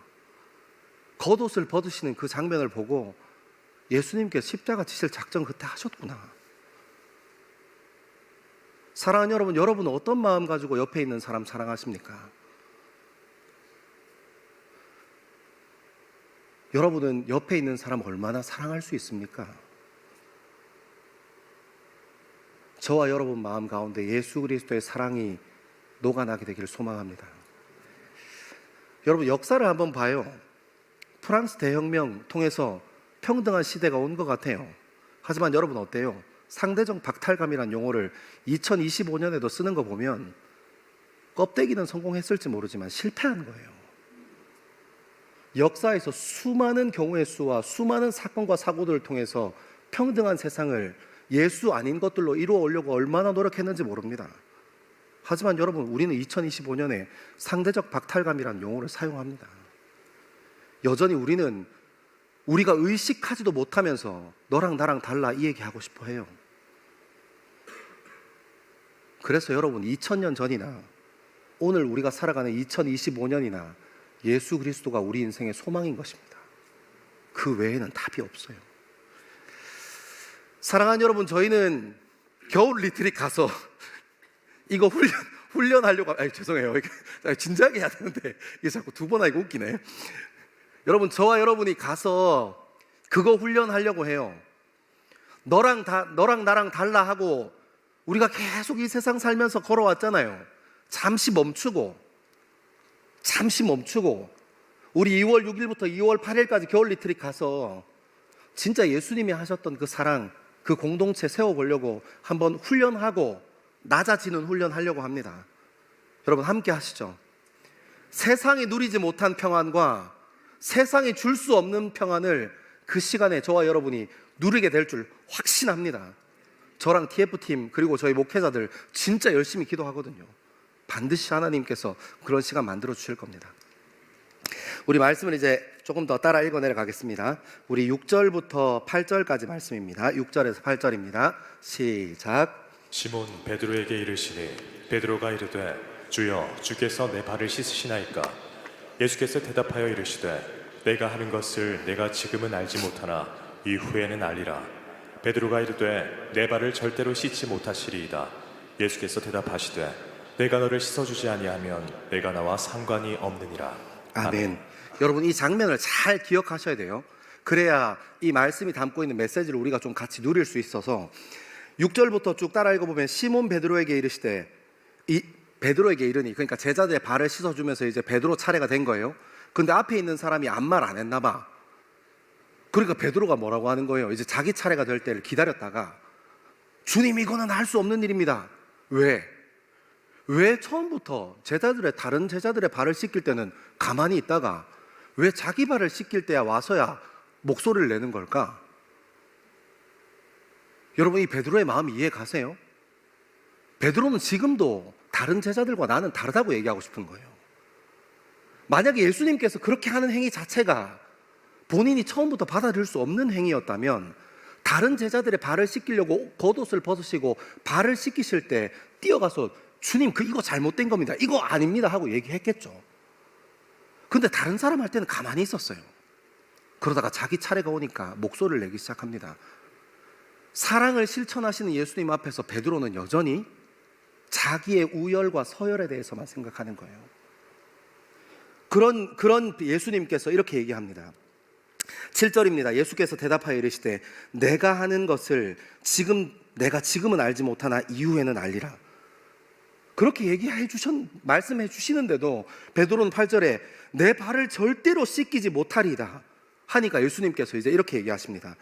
Speaker 1: 겉옷을 벗으시는 그 장면을 보고 예수님께서 십자가 지실 작전 그때 하셨구나. 사랑하는 여러분, 여러분은 어떤 마음 가지고 옆에 있는 사람 사랑하십니까? 여러분은 옆에 있는 사람 얼마나 사랑할 수 있습니까? 저와 여러분 마음 가운데 예수 그리스도의 사랑이 녹아나게 되기를 소망합니다. 여러분, 역사를 한번 봐요. 프랑스 대혁명 통해서 평등한 시대가 온 것 같아요. 하지만 여러분 어때요? 상대적 박탈감이라는 용어를 2025년에도 쓰는 거 보면 껍데기는 성공했을지 모르지만 실패한 거예요. 역사에서 수많은 경우의 수와 수많은 사건과 사고들을 통해서 평등한 세상을 예수 아닌 것들로 이루어 오려고 얼마나 노력했는지 모릅니다. 하지만 여러분, 우리는 2025년에 상대적 박탈감이라는 용어를 사용합니다. 여전히 우리는 우리가 의식하지도 못하면서 너랑 나랑 달라 이 얘기하고 싶어 해요. 그래서 여러분, 2000년 전이나 오늘 우리가 살아가는 2025년이나 예수 그리스도가 우리 인생의 소망인 것입니다. 그 외에는 답이 없어요. 사랑하는 여러분, 저희는 겨울 리트릿 가서 이거 훈련하려고, 죄송해요. 진지하게 해야 되는데 이게 자꾸 두 번 하고 웃기네. 여러분, 저와 여러분이 가서 그거 훈련하려고 해요. 너랑 나랑 달라 하고 우리가 계속 이 세상 살면서 걸어왔잖아요. 잠시 멈추고 우리 2월 6일부터 2월 8일까지 겨울 리트릿 가서 진짜 예수님이 하셨던 그 사랑, 그 공동체 세워보려고 한번 훈련하고 낮아지는 훈련하려고 합니다. 여러분, 함께 하시죠. 세상이 누리지 못한 평안과 세상이 줄 수 없는 평안을 그 시간에 저와 여러분이 누리게 될 줄 확신합니다. 저랑 TF팀 그리고 저희 목회자들 진짜 열심히 기도하거든요. 반드시 하나님께서 그런 시간 만들어 주실 겁니다. 우리 말씀을 이제 조금 더 따라 읽어 내려가겠습니다. 우리 6절부터 8절까지 말씀입니다. 6절에서 8절입니다. 시작.
Speaker 2: 시몬 베드로에게 이르시니 베드로가 이르되 주여, 주께서 내 발을 씻으시나이까? 예수께서 대답하여 이르시되 내가 하는 것을 내가 지금은 알지 못하나 이후에는 알리라. 베드로가 이르되 내 발을 절대로 씻지 못하시리이다. 예수께서 대답하시되 내가 너를 씻어주지 아니하면 내가 나와 상관이 없느니라.
Speaker 1: 아멘. 여러분, 이 장면을 잘 기억하셔야 돼요. 그래야 이 말씀이 담고 있는 메시지를 우리가 좀 같이 누릴 수 있어서 6절부터 쭉 따라 읽어보면 시몬 베드로에게 이르시되, 이 베드로에게 이르니, 그러니까 제자들의 발을 씻어주면서 이제 베드로 차례가 된 거예요. 근데 앞에 있는 사람이 아무 말 안 했나 봐. 그러니까 베드로가 뭐라고 하는 거예요? 이제 자기 차례가 될 때를 기다렸다가, 주님, 이거는 할 수 없는 일입니다. 왜 처음부터 다른 제자들의 발을 씻길 때는 가만히 있다가 왜 자기 발을 씻길 때야 와서야 목소리를 내는 걸까? 여러분, 이 베드로의 마음이 이해 가세요? 베드로는 지금도 다른 제자들과 나는 다르다고 얘기하고 싶은 거예요. 만약에 예수님께서 그렇게 하는 행위 자체가 본인이 처음부터 받아들일 수 없는 행위였다면 다른 제자들의 발을 씻기려고 겉옷을 벗으시고 발을 씻기실 때 뛰어가서 주님, 이거 잘못된 겁니다, 이거 아닙니다 하고 얘기했겠죠. 근데 다른 사람 할 때는 가만히 있었어요. 그러다가 자기 차례가 오니까 목소리를 내기 시작합니다. 사랑을 실천하시는 예수님 앞에서 베드로는 여전히 자기의 우열과 서열에 대해서만 생각하는 거예요. 그런 예수님께서 이렇게 얘기합니다. 7절입니다. 예수께서 대답하여 이르시되 내가 하는 것을 내가 지금은 알지 못하나 이후에는 알리라. 그렇게 말씀해 주시는데도 베드로는 8절에 내 발을 절대로 씻기지 못하리이다 하니까 예수님께서 이제 이렇게 얘기하십니다.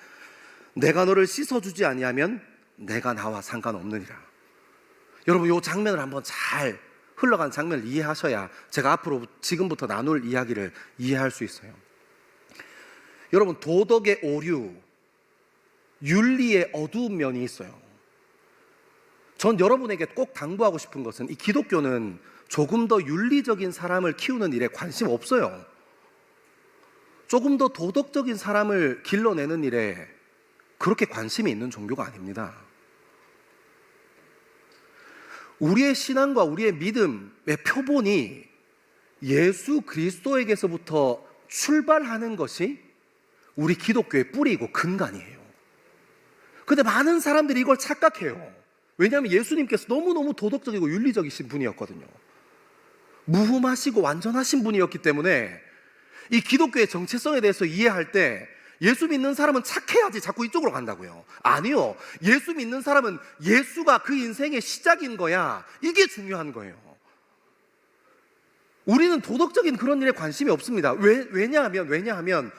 Speaker 1: 내가 너를 씻어주지 아니하면 내가 나와 상관없느니라. 여러분, 이 장면을 한번 잘 흘러간 장면을 이해하셔야 제가 앞으로 지금부터 나눌 이야기를 이해할 수 있어요. 여러분, 도덕의 오류, 윤리의 어두운 면이 있어요. 전 여러분에게 꼭 당부하고 싶은 것은 이 기독교는 조금 더 윤리적인 사람을 키우는 일에 관심 없어요. 조금 더 도덕적인 사람을 길러내는 일에 그렇게 관심이 있는 종교가 아닙니다. 우리의 신앙과 우리의 믿음의 표본이 예수 그리스도에게서부터 출발하는 것이 우리 기독교의 뿌리이고 근간이에요. 근데 많은 사람들이 이걸 착각해요. 왜냐하면 예수님께서 너무너무 도덕적이고 윤리적이신 분이었거든요. 무흠하시고 완전하신 분이었기 때문에 이 기독교의 정체성에 대해서 이해할 때 예수 믿는 사람은 착해야지 자꾸 이쪽으로 간다고요. 아니요. 예수 믿는 사람은 예수가 그 인생의 시작인 거야. 이게 중요한 거예요. 우리는 도덕적인 그런 일에 관심이 없습니다. 왜냐하면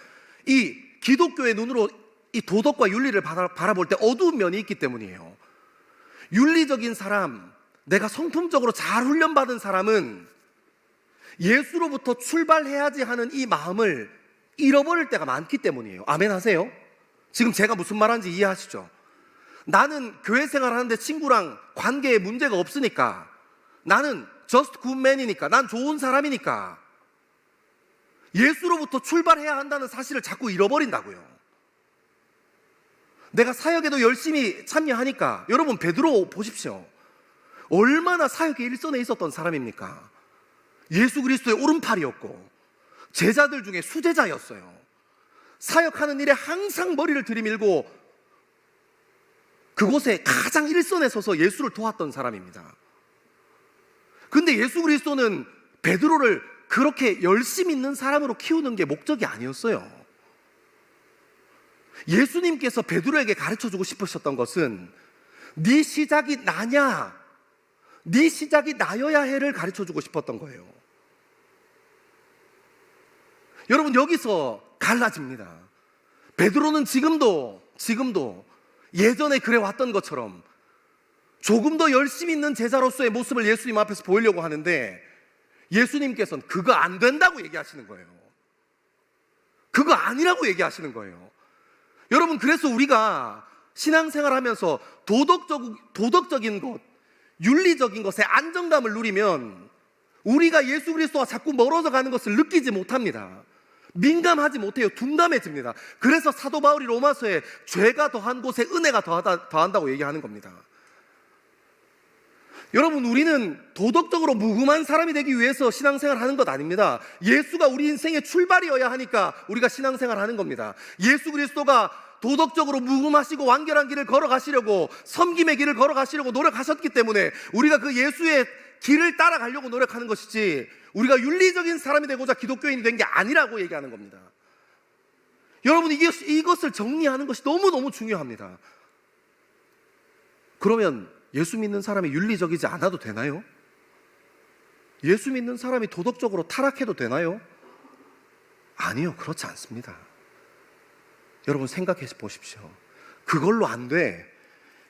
Speaker 1: 이 기독교의 눈으로 이 도덕과 윤리를 바라볼 때 어두운 면이 있기 때문이에요. 윤리적인 사람, 내가 성품적으로 잘 훈련받은 사람은 예수로부터 출발해야지 하는 이 마음을 잃어버릴 때가 많기 때문이에요. 아멘 하세요? 지금 제가 무슨 말하는지 이해하시죠? 나는 교회 생활하는데 친구랑 관계에 문제가 없으니까, 나는 just good man이니까, 난 좋은 사람이니까 예수로부터 출발해야 한다는 사실을 자꾸 잃어버린다고요. 내가 사역에도 열심히 참여하니까, 여러분 베드로 보십시오. 얼마나 사역의 일선에 있었던 사람입니까? 예수 그리스도의 오른팔이었고 제자들 중에 수제자였어요. 사역하는 일에 항상 머리를 들이밀고 그곳에 가장 일선에 서서 예수를 도왔던 사람입니다. 근데 예수 그리스도는 베드로를 그렇게 열심 있는 사람으로 키우는 게 목적이 아니었어요. 예수님께서 베드로에게 가르쳐주고 싶으셨던 것은 네 시작이 나냐, 네 시작이 나여야 해를 가르쳐주고 싶었던 거예요. 여러분, 여기서 갈라집니다. 베드로는 지금도 예전에 그래 왔던 것처럼 조금 더 열심히 있는 제자로서의 모습을 예수님 앞에서 보이려고 하는데 예수님께서는 그거 안 된다고 얘기하시는 거예요. 그거 아니라고 얘기하시는 거예요. 여러분, 그래서 우리가 신앙생활 하면서 도덕적인 것, 윤리적인 것에 안정감을 누리면 우리가 예수 그리스도와 자꾸 멀어져 가는 것을 느끼지 못합니다. 민감하지 못해요. 둔감해집니다. 그래서 사도 바울이 로마서에 죄가 더한 곳에 은혜가 더한다고 얘기하는 겁니다. 여러분, 우리는 도덕적으로 무흠한 사람이 되기 위해서 신앙생활 하는 것 아닙니다. 예수가 우리 인생의 출발이어야 하니까 우리가 신앙생활 하는 겁니다. 예수 그리스도가 도덕적으로 무흠하시고 완결한 길을 걸어가시려고, 섬김의 길을 걸어가시려고 노력하셨기 때문에 우리가 그 예수의 길을 따라가려고 노력하는 것이지 우리가 윤리적인 사람이 되고자 기독교인이 된 게 아니라고 얘기하는 겁니다. 여러분, 이것을 정리하는 것이 너무너무 중요합니다. 그러면 예수 믿는 사람이 윤리적이지 않아도 되나요? 예수 믿는 사람이 도덕적으로 타락해도 되나요? 아니요, 그렇지 않습니다. 여러분 생각해 보십시오. 그걸로 안 돼.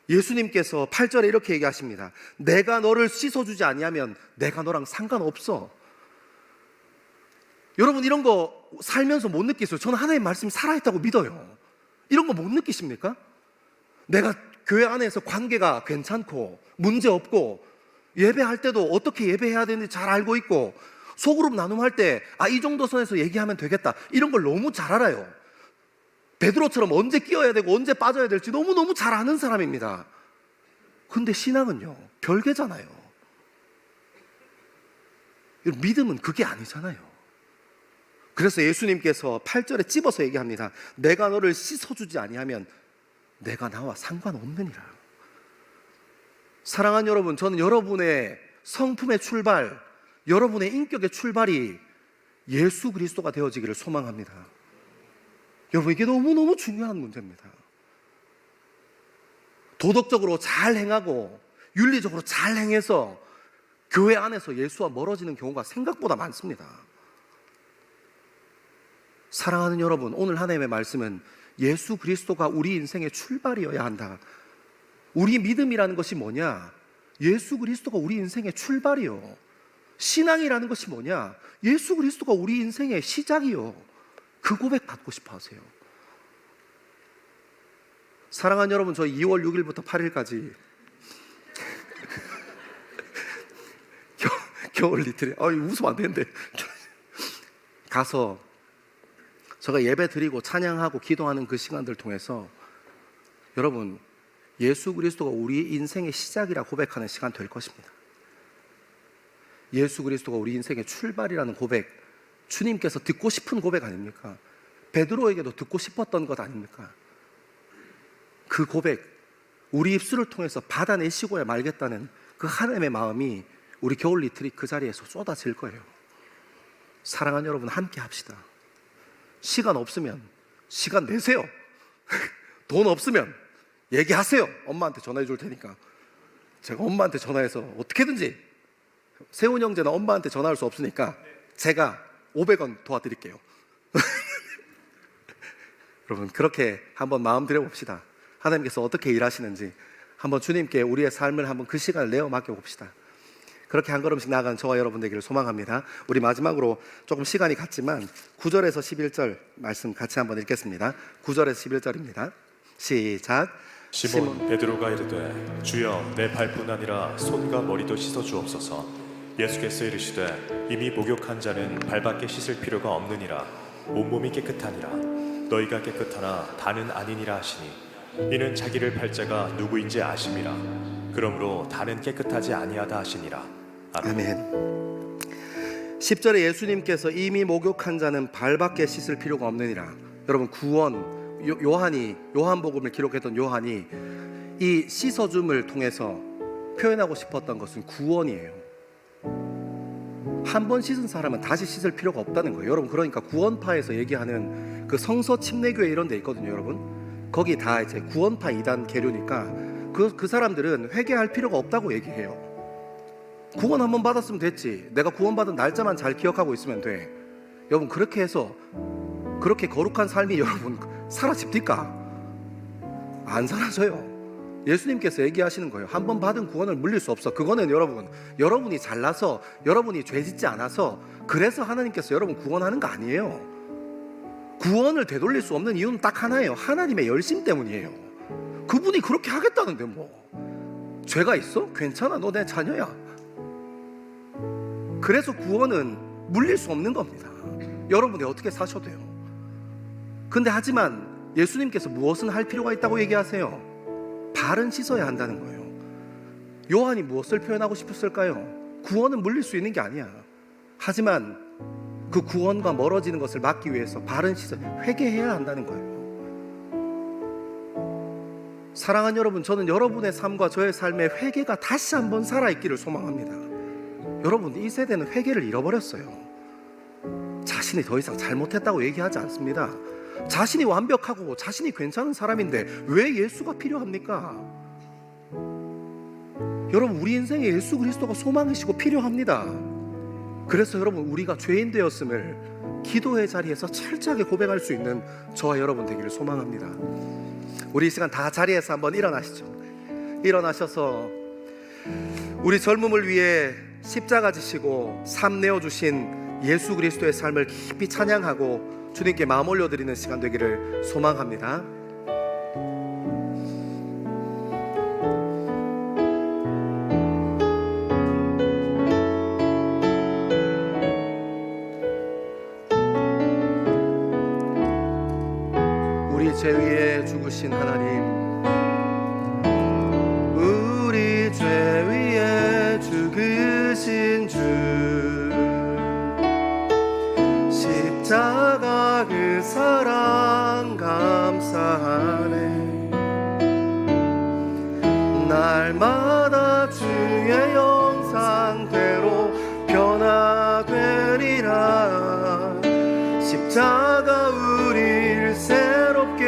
Speaker 1: 예수님께서 8절에 이렇게 얘기하십니다. 내가 너를 씻어주지 아니하면 내가 너랑 상관없어. 여러분, 이런 거 살면서 못 느끼세요? 저는 하나님의 말씀이 살아있다고 믿어요. 이런 거 못 느끼십니까? 내가 교회 안에서 관계가 괜찮고 문제없고 예배할 때도 어떻게 예배해야 되는지 잘 알고 있고 소그룹 나눔할 때 이 정도 선에서 얘기하면 되겠다, 이런 걸 너무 잘 알아요. 베드로처럼 언제 끼어야 되고 언제 빠져야 될지 너무너무 잘 아는 사람입니다. 근데 신앙은요, 별개잖아요. 믿음은 그게 아니잖아요. 그래서 예수님께서 8절에 찝어서 얘기합니다. 내가 너를 씻어주지 아니하면 내가 나와 상관없느니라. 사랑하는 여러분, 저는 여러분의 성품의 출발, 여러분의 인격의 출발이 예수 그리스도가 되어지기를 소망합니다. 여러분, 이게 너무너무 중요한 문제입니다. 도덕적으로 잘 행하고 윤리적으로 잘 행해서 교회 안에서 예수와 멀어지는 경우가 생각보다 많습니다. 사랑하는 여러분, 오늘 하나님의 말씀은 예수 그리스도가 우리 인생의 출발이어야 한다. 우리 믿음이라는 것이 뭐냐? 예수 그리스도가 우리 인생의 출발이요. 신앙이라는 것이 뭐냐? 예수 그리스도가 우리 인생의 시작이요. 그 고백 받고 싶어 하세요. 사랑하는 여러분, 저희 2월 6일부터 8일까지 겨울 리트레, 웃으면 안 되는데 가서 제가 예배 드리고 찬양하고 기도하는 그 시간들 통해서 여러분, 예수 그리스도가 우리 인생의 시작이라 고백하는 시간 될 것입니다. 예수 그리스도가 우리 인생의 출발이라는 고백, 주님께서 듣고 싶은 고백 아닙니까? 베드로에게도 듣고 싶었던 것 아닙니까? 그 고백, 우리 입술을 통해서 받아내시고야 말겠다는 그 하나님의 마음이 우리 겨울 리트릿 그 자리에서 쏟아질 거예요. 사랑하는 여러분, 함께 합시다. 시간 없으면 시간 내세요. 돈 없으면 얘기하세요. 엄마한테 전화해 줄 테니까. 제가 엄마한테 전화해서 어떻게든지, 세훈 형제는 엄마한테 전화할 수 없으니까 제가 500원 도와드릴게요. 여러분, 그렇게 한번 마음 들여봅시다. 하나님께서 어떻게 일하시는지 한번 주님께 우리의 삶을 한번 그 시간을 내어 맡겨봅시다. 그렇게 한 걸음씩 나아가는 저와 여러분 되기를 소망합니다. 우리 마지막으로 조금 시간이 갔지만 9절에서 11절 말씀 같이 한번 읽겠습니다. 9절에서 11절입니다. 시작.
Speaker 2: 시몬 베드로가 이르되 주여, 내 발뿐 아니라 손과 머리도 씻어 주옵소서. 예수께서 이르시되 이미 목욕한 자는 발밖에 씻을 필요가 없느니라. 온몸이 깨끗하니라. 너희가 깨끗하나 다는 아니니라 하시니, 이는 자기를 팔 자가 누구인지 아심이라. 그러므로 다는 깨끗하지 아니하다 하시니라. 아멘.
Speaker 1: 10절에 예수님께서 이미 목욕한 자는 발밖에 씻을 필요가 없느니라. 여러분, 구원, 요한복음을 기록했던 요한이 이 씻어줌을 통해서 표현하고 싶었던 것은 구원이에요. 한 번 씻은 사람은 다시 씻을 필요가 없다는 거예요. 여러분, 그러니까 구원파에서 얘기하는 그 성서 침례교회 이런 데 있거든요. 여러분, 거기 다 이제 구원파 이단 계류니까 그 사람들은 회개할 필요가 없다고 얘기해요. 구원 한번 받았으면 됐지, 내가 구원받은 날짜만 잘 기억하고 있으면 돼. 여러분, 그렇게 해서 그렇게 거룩한 삶이 여러분 사라집니까? 안 사라져요. 예수님께서 얘기하시는 거예요. 한 번 받은 구원을 물릴 수 없어. 그거는 여러분이 잘나서, 여러분이 죄짓지 않아서, 그래서 하나님께서 여러분 구원하는 거 아니에요. 구원을 되돌릴 수 없는 이유는 딱 하나예요. 하나님의 열심 때문이에요. 그분이 그렇게 하겠다는데 뭐 죄가 있어? 괜찮아, 너 내 자녀야. 그래서 구원은 물릴 수 없는 겁니다. 여러분이 어떻게 사셔도요. 근데 하지만 예수님께서 무엇은 할 필요가 있다고 얘기하세요? 발은 씻어야 한다는 거예요. 요한이 무엇을 표현하고 싶었을까요? 구원은 물릴 수 있는 게 아니야. 하지만 그 구원과 멀어지는 것을 막기 위해서 발은 씻어 회개해야 한다는 거예요. 사랑하는 여러분, 저는 여러분의 삶과 저의 삶에 회개가 다시 한번 살아있기를 소망합니다. 여러분, 이 세대는 회개를 잃어버렸어요. 자신이 더 이상 잘못했다고 얘기하지 않습니다. 자신이 완벽하고 자신이 괜찮은 사람인데 왜 예수가 필요합니까? 여러분, 우리 인생에 예수 그리스도가 소망이시고 필요합니다. 그래서 여러분, 우리가 죄인 되었음을 기도의 자리에서 철저하게 고백할 수 있는 저와 여러분 되기를 소망합니다. 우리 이 시간 다 자리에서 한번 일어나시죠. 일어나셔서 우리 젊음을 위해 십자가 지시고 삶 내어주신 예수 그리스도의 삶을 깊이 찬양하고 주님께 마음 올려드리는 시간 되기를 소망합니다. 우리 죄 위에 죽으신 하나님, 우리 죄 위에 죽으신 주, 십자가 그 사랑 감사하네. 날마다 주의 형상대로 변화되리라. 십자가 우리를 새롭게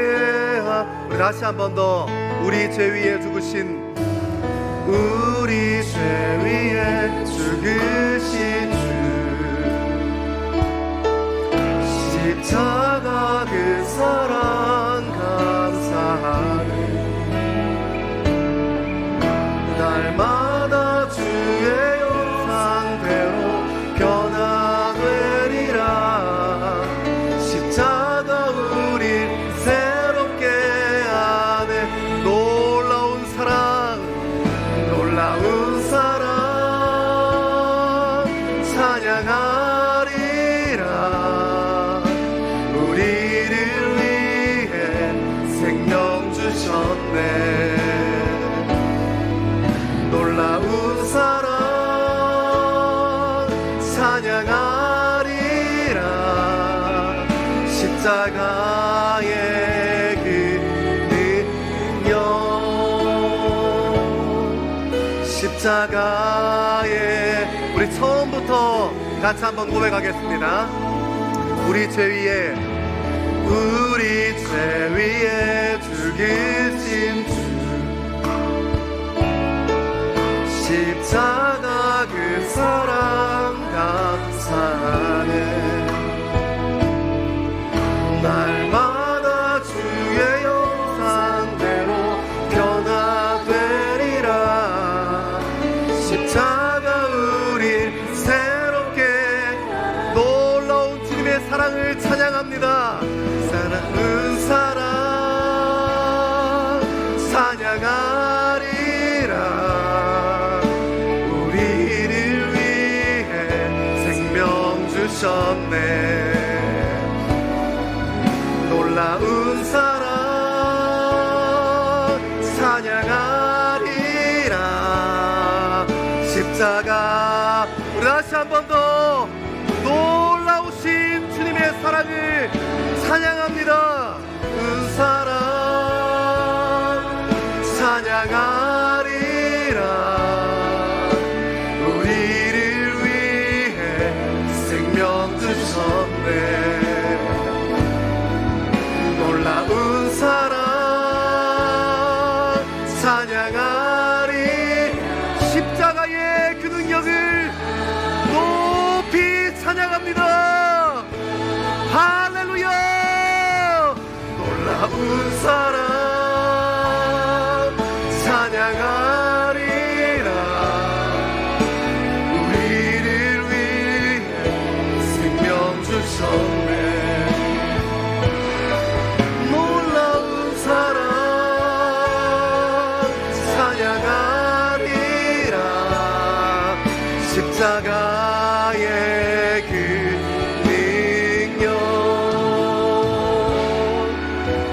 Speaker 1: 우리 다시 한 번 더. 우리 죄 위에 죽으신, 우리 죄 위에 죽으신 주, 십자가 그 사랑 감사하네. 날마다 주의 형상대로 변화되리라. 십자가 우리 새롭게 하네. 놀라운 사랑, 놀라운 사랑 찬양하리라. 우리를 위해 생명 주셨네. 놀라운 사랑 찬양하리라. 십자가의 그 능력, 십자가의, 우리 처음부터 같이 한번 고백하겠습니다. 우리 죄 위에, 우리 죄 위에 죽으신 주, 십자가 그 사랑 감사하네. 날마다 주의 형상대로 변화되리라. 십자가 우리 새롭게, 놀라운 주님의 사랑을 찬양합니다. 사랑은 사랑 찬양하리라. 우리를 위해 생명 주셨네. 놀라운 사랑 찬양하리라. 십자가, 우리 다시 한 번 더 놀라우신 주님의 사랑을 찬양합니다. 그 사랑 찬양하리라. 우리를 위해 생명 주셨네. 놀라운 사랑 찬양하리. 십자가의 그 능력을 높이 찬양합니다. 할렐루야. 놀라운 사랑 찬양하리라. 우리를 위해 생명 주셨네. 놀라운 사랑 찬양하리라. 십자가의 그 능력,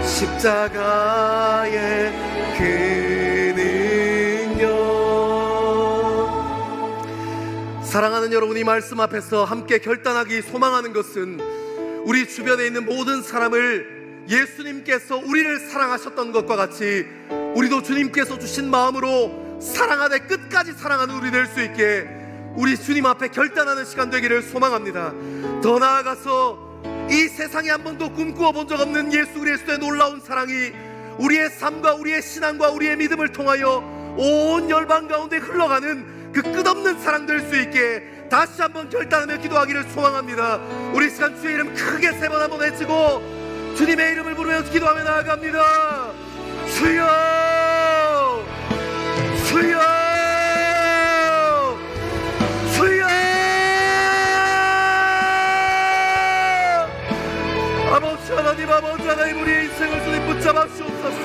Speaker 1: 십자가의 그 능력. 사랑하는 여러분, 이 말씀 앞에서 함께 결단하기 소망하는 것은 우리 주변에 있는 모든 사람을 예수님께서 우리를 사랑하셨던 것과 같이 우리도 주님께서 주신 마음으로 사랑하되 끝까지 사랑하는 우리 될 수 있게 우리 주님 앞에 결단하는 시간 되기를 소망합니다. 더 나아가서 이 세상에 한 번도 꿈꾸어 본 적 없는 예수 그리스도의 놀라운 사랑이 우리의 삶과 우리의 신앙과 우리의 믿음을 통하여 온 열방 가운데 흘러가는 그 끝없는 사랑 될 수 있게 다시 한번 결단하며 기도하기를 소망합니다. 우리 시간 주의 이름 크게 세 번 한번 외치고 주님의 이름을 부르면서 기도하며 나아갑니다. 주여, 주여, 주여. 아버지 하나님, 아버지 하나님, 우리의 인생을 주님 붙잡아 주옵소서.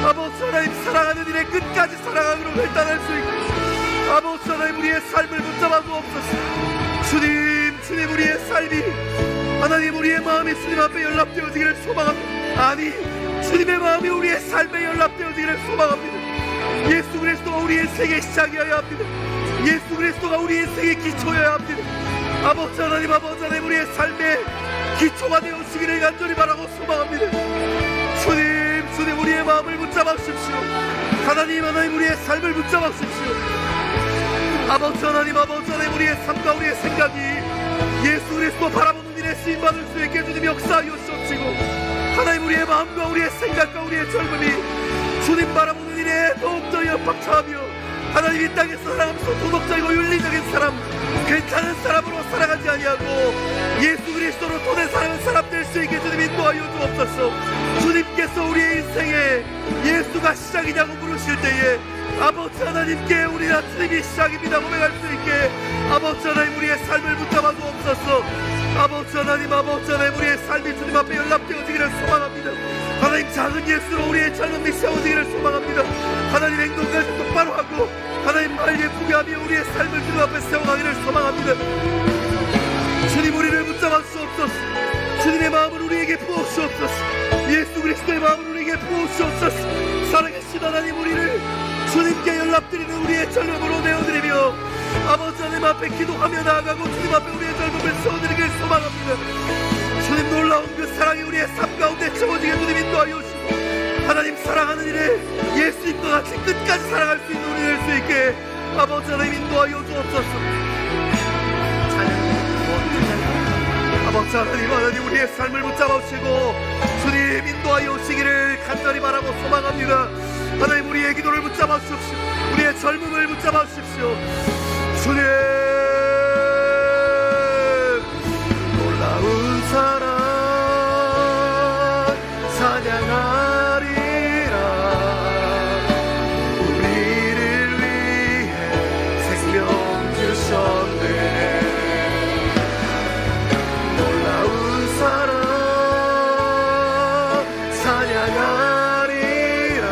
Speaker 1: 아버지 하나님, 사랑하는 일에 끝까지 사랑하기로 결단할 수 있고, 아버지 하나님, 우리의 삶을 붙잡아 주옵소서. 주님, 우리의 삶이 하나님, 우리의 마음이 주님 앞에 연락되어지기를 소망합니다. 아니, 주님의 마음이 우리의 삶에 연락되어지기를 소망합니다. 예수 그리스도가 우리 인생의 시작이어야 합니다. 예수 그리스도가 우리 인생의 기초여야 합니다. 아버지 하나님, 아버지 하나님, 우리의 삶의 기초가 되어주시기를 간절히 바라고 소망합니다. 주님, 우리의 마음을 붙잡아 주십시오. 하나님, 우리의 삶을 붙잡아 주십시오. 아버지 하나님, 우리의 삶과 우리의 생각이 예수 그리스도 바라보는 일에 쓰임받을 수 있게 주님 역사하여 주옵시고, 하나님, 우리의 마음과 우리의 생각과 우리의 젊음이 주님 바라보는 일에 더욱더 연박차하며 하나님 이 땅에서 살아가면서 도덕적이고 윤리적인 사람, 괜찮은 사람으로 살아가지 아니하고 예수 그리스도로 돈에 사는 사람 될 수 있게 주님 인도하여 주옵소서. 주님께서 우리의 인생에 예수가 시작이냐고 물으실 때에 아버지 하나님께 우리가 주님이 시작입니다 고백할 수 있게 아버지 하나님, 우리의 삶을 붙잡아 주옵소서. 아버지 하나님, 우리의 삶이 주님 앞에 연락되어지기를 소망합니다. 하나님, 작은 예수로 우리의 젊음이 세워지기를 소망합니다. 하나님, 행동까지 똑바로 하고 하나님, 말 예쁘게 하며 우리의 삶을 주님 앞에 세워가기를 소망합니다. 주님, 우리를 붙잡아 주옵소서. 주님의 마음을 우리에게 부어주옵소서. 예수 그리스도의 마음을 우리에게 부어주옵소서. 살아계신 하나님, 우리를 주님께 연락드리는 우리의 젊음으로 내어드리며 아버지 하나님 앞에 기도하며 나아가고 주님 앞에 우리의 젊음을 세워드리길 소망합니다. 주님, 놀라운 그 사랑이 우리의 삶 가운데 채워지게 주님 인도하여 주시고, 하나님, 사랑하는 일에 예수님과 같이 끝까지 사랑할 수 있는 우리 될 수 있게 아버지 하나님 인도하여 주옵소서. 아버지 하나님, 우리의 삶을 붙잡아 주시고 주님 인도하여 오시기를 간절히 바라고 소망합니다. 하나님, 우리의 기도를 붙잡아 주십시오. 우리의 젊음을 붙잡아 주십시오. 주님, 놀라운 사랑 찬양하리라. 우리를 위해 생명 주셨네. 놀라운 사랑 찬양하리라.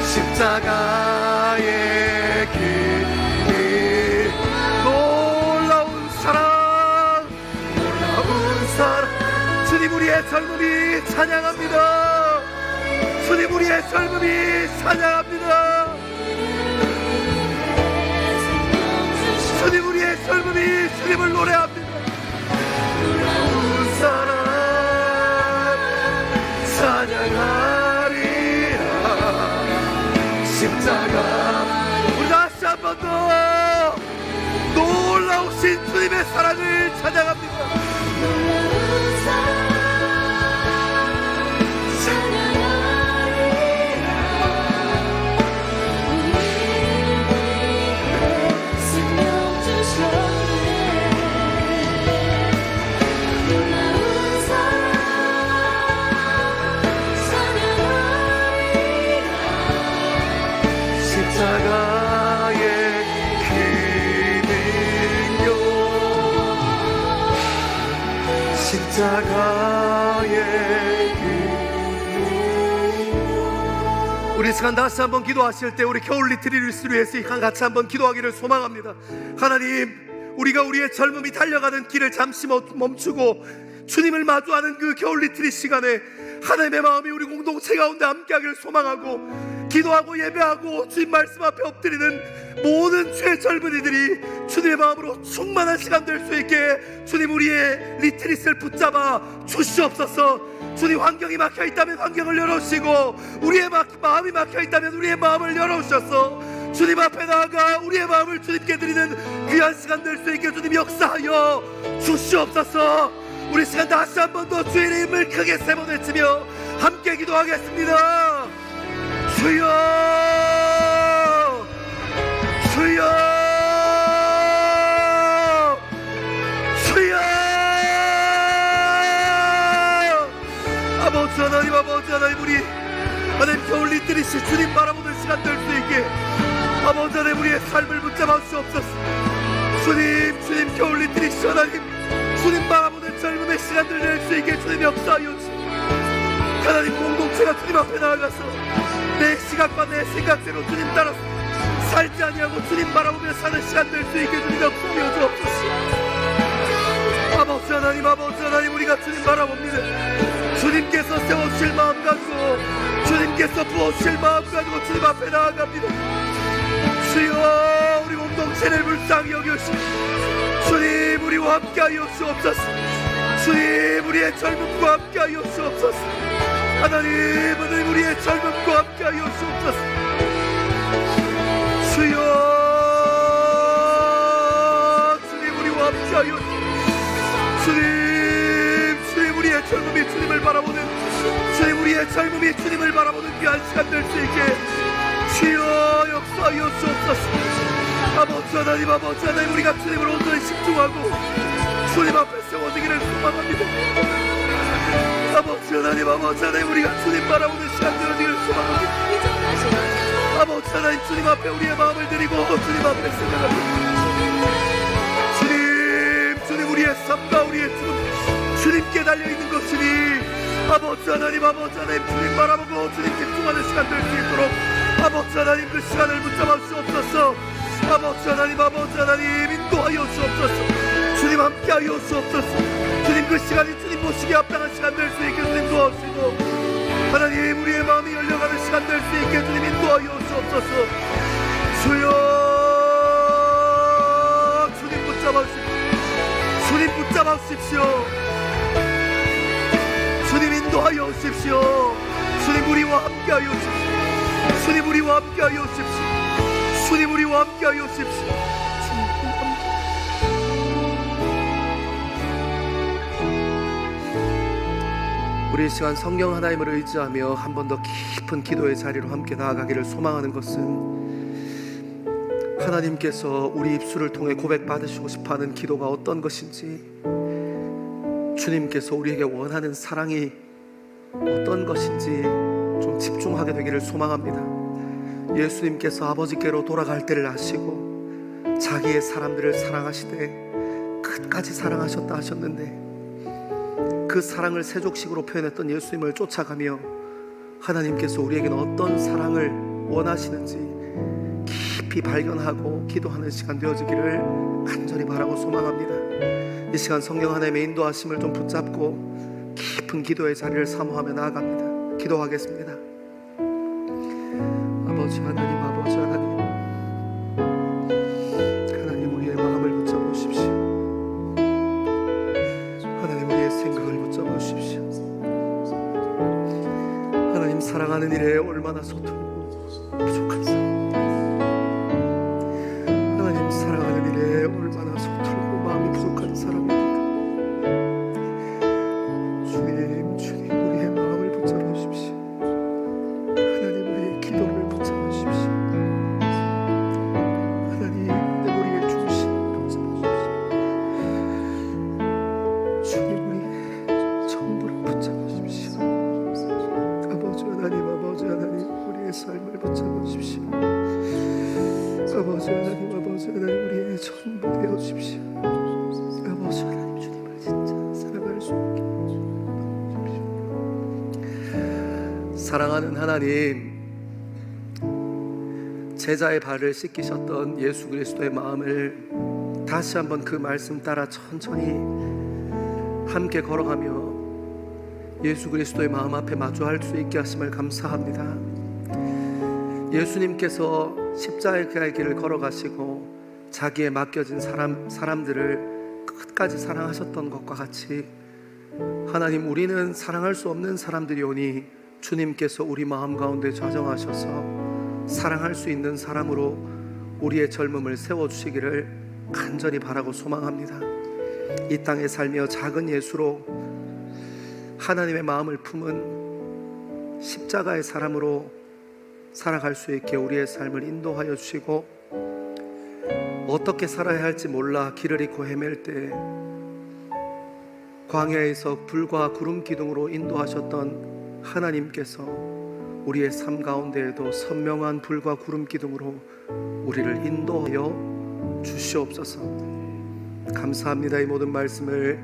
Speaker 1: 십자가의 길, 놀라운 사랑, 놀라운 사랑. 주님, 우리의 젊음이 찬양합니다. 주님, 우리의 젊음이 찬양합니다. 주님, 우리의 젊음이 주님을 노래합니다. 놀라운 사랑 찬양하리라. 십자가. 우리 다시 한 번 더 놀라우신 주님의 사랑을 찬양합니다.
Speaker 3: 놀라운 사랑 찬양하리라. 우리를 위해 생명 주셨네. 놀라운 사랑 찬양하리라.
Speaker 1: 십자가의 십자가의 길. 우리 시간 다시 한번 기도하실 때 우리 겨울 리트리를 위해서 같이 한번 기도하기를 소망합니다. 하나님, 우리가 우리의 젊음이 달려가는 길을 잠시 멈추고 주님을 마주하는 그 겨울 리트리 시간에 하나님의 마음이 우리 공동체 가운데 함께하기를 소망하고, 기도하고 예배하고 주님 말씀 앞에 엎드리는 모든 죄 젊은이들이 주님의 마음으로 충만한 시간 될 수 있게 주님, 우리의 리트릿을 붙잡아 주시옵소서. 주님, 환경이 막혀있다면 환경을 열어주시고, 우리의 마음이 막혀있다면 우리의 마음을 열어주셔서 주님 앞에 나아가 우리의 마음을 주님께 드리는 귀한 시간 될 수 있게 주님 역사하여 주시옵소서. 우리 시간 다시 한 번 더 주의 이름을 크게 세 번 외치며 함께 기도하겠습니다. 주여 주여 주여. 아버지 하나님, 아버지 하나님, 우리 하나님 겨울 이틀이시 주님 바라보는 시간 될 수 있게 아버지 하나님 우리의 삶을 붙잡아 주옵소서. 주님 겨울 이틀이시 하나님 주님 바라보는 젊음의 시간들 낼 수 있게 주님 역사하여 주시옵소서. 하나님 공동체가 주님 앞에 나아가서 내 시각과 내 생각대로 주님 따라서 살지 아니하고 주님 바라보며 사는 시간 될 수 있게 주님 역사하여 주옵소서. 아버지 하나님 우리가 주님 바라봅니다. 주님께서 세워주실 마음 가지고 주님께서 부어주실 마음 가지고 주님 앞에 나아갑니다. 주여 우리 공동체를 불쌍히 여겨주시고 주님 우리와 함께하여 주옵소서. 주님 우리의 젊음과 함께하여 주옵소서. 하나님 우리의 젊음과 함께하여 주옵소서. 주여 주님 우리와 함께하여 주님 우리의 젊음이 주님을 바라보는 주님 우리의 젊음이 주님을 바라보는 귀한 시간 될 수 있게 주여 역사하여 주옵소서. 아버지 하나님 우리가 주님을 온전히 집중하고 주님 앞에 세워지기를 소망합니다. 아버지 하나님 우리가 주님 바라보는 시간 되어지기를 소망합니다. 아버지 하나님 주님 앞에 우리의 마음을 드리고 주님 앞에 생각합니다. 주님 우리의 삶과 우리의 죽음 주님께 달려있는 것이니 아버지 하나님 주님 바라보고 주님 집중하는 시간 될 수 있도록 아버지 하나님 그 시간을 붙잡아 주옵소서. 아버지 하나님 인도하여 주옵소서. 주님 함께하여 주옵소서. 주님 그 시간이 주님 모시기에 합당한 시간 될 수 있게 주님 도와주시고 하나님 우리의 마음이 열려가는 시간 될 수 있게 주님 인도하여 주옵소서. 주여 주님 붙잡아 주십시오. 주님 붙잡아 주십시오. 주님 인도하여 주십시오. 주님 우리와 함께하여 주십시오. 주님 우리와 함께하여 주십시오. 주님 우리와 함께하여 주십시오. 우리 이 시간 성령 하나님을 의지하며 한 번 더 깊은 기도의 자리로 함께 나아가기를 소망하는 것은 하나님께서 우리 입술을 통해 고백받으시고 싶어하는 기도가 어떤 것인지 주님께서 우리에게 원하는 사랑이 어떤 것인지 좀 집중하게 되기를 소망합니다. 예수님께서 아버지께로 돌아갈 때를 아시고 자기의 사람들을 사랑하시되 끝까지 사랑하셨다 하셨는데 그 사랑을 세족식으로 표현했던 예수님을 쫓아가며 하나님께서 우리에게는 어떤 사랑을 원하시는지 깊이 발견하고 기도하는 시간 되어지기를 간절히 바라고 소망합니다. 이 시간 성령 하나님의 인도하심을 좀 붙잡고 깊은 기도의 자리를 사모하며 나아갑니다. 기도하겠습니다. 아버지 하나님 하나님 우리의 마음을 붙잡아 주십시오. 하나님 우리의 생각을 붙잡아 주십시오. 하나님 사랑하는 일에 얼마나 서툴고 부족한 사람, 하나님 사랑하는 일에 얼마나 서툴고 마음이 부족한 사람입니까? 주님 우리의 마음을 붙잡아 주십시오. 하나님 우리의 기도를 붙잡아 주십시오. 하나님 우리의 중심을 붙잡아 주십시오. 주님 우리의 전부를 붙잡아 주십시오. 아버지 하나님 우리의 삶을 붙잡아 주십시오. 아버지 하나님 우리의 전부 되어 주십시오. 아버지 하나님 주님을 진짜 사랑할 수 있게 주십시오. 사랑하는 하나님, 제자의 발을 씻기셨던 예수 그리스도의 마음을 다시 한번 그 말씀 따라 천천히 함께 걸어가며 예수 그리스도의 마음 앞에 마주할 수 있게 하심을 감사합니다. 예수님께서 십자가의 길을 걸어가시고 자기의 맡겨진 사람들을 끝까지 사랑하셨던 것과 같이 하나님 우리는 사랑할 수 없는 사람들이 오니 주님께서 우리 마음 가운데 좌정하셔서 사랑할 수 있는 사람으로 우리의 젊음을 세워주시기를 간절히 바라고 소망합니다. 이 땅에 살며 작은 예수로 하나님의 마음을 품은 십자가의 사람으로 살아갈 수 있게 우리의 삶을 인도하여 주시고, 어떻게 살아야 할지 몰라 길을 잃고 헤맬 때 광야에서 불과 구름 기둥으로 인도하셨던 하나님께서 우리의 삶 가운데에도 선명한 불과 구름 기둥으로 우리를 인도하여 주시옵소서. 감사합니다. 이 모든 말씀을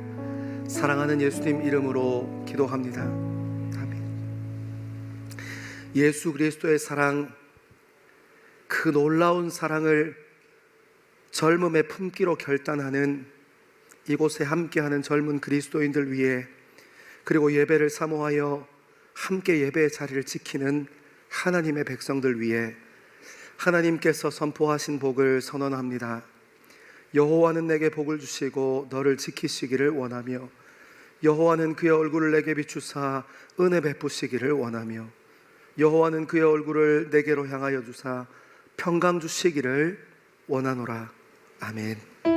Speaker 1: 사랑하는 예수님 이름으로 기도합니다. 아멘. 예수 그리스도의 사랑, 그 놀라운 사랑을 젊음의 품기로 결단하는 이곳에 함께하는 젊은 그리스도인들 위해, 그리고 예배를 사모하여 함께 예배의 자리를 지키는 하나님의 백성들 위해 하나님께서 선포하신 복을 선언합니다. 여호와는 내게 복을 주시고 너를 지키시기를 원하며, 여호와는 그의 얼굴을 내게 비추사 은혜 베푸시기를 원하며, 여호와는 그의 얼굴을 내게로 향하여 주사 평강 주시기를 원하노라. 아멘.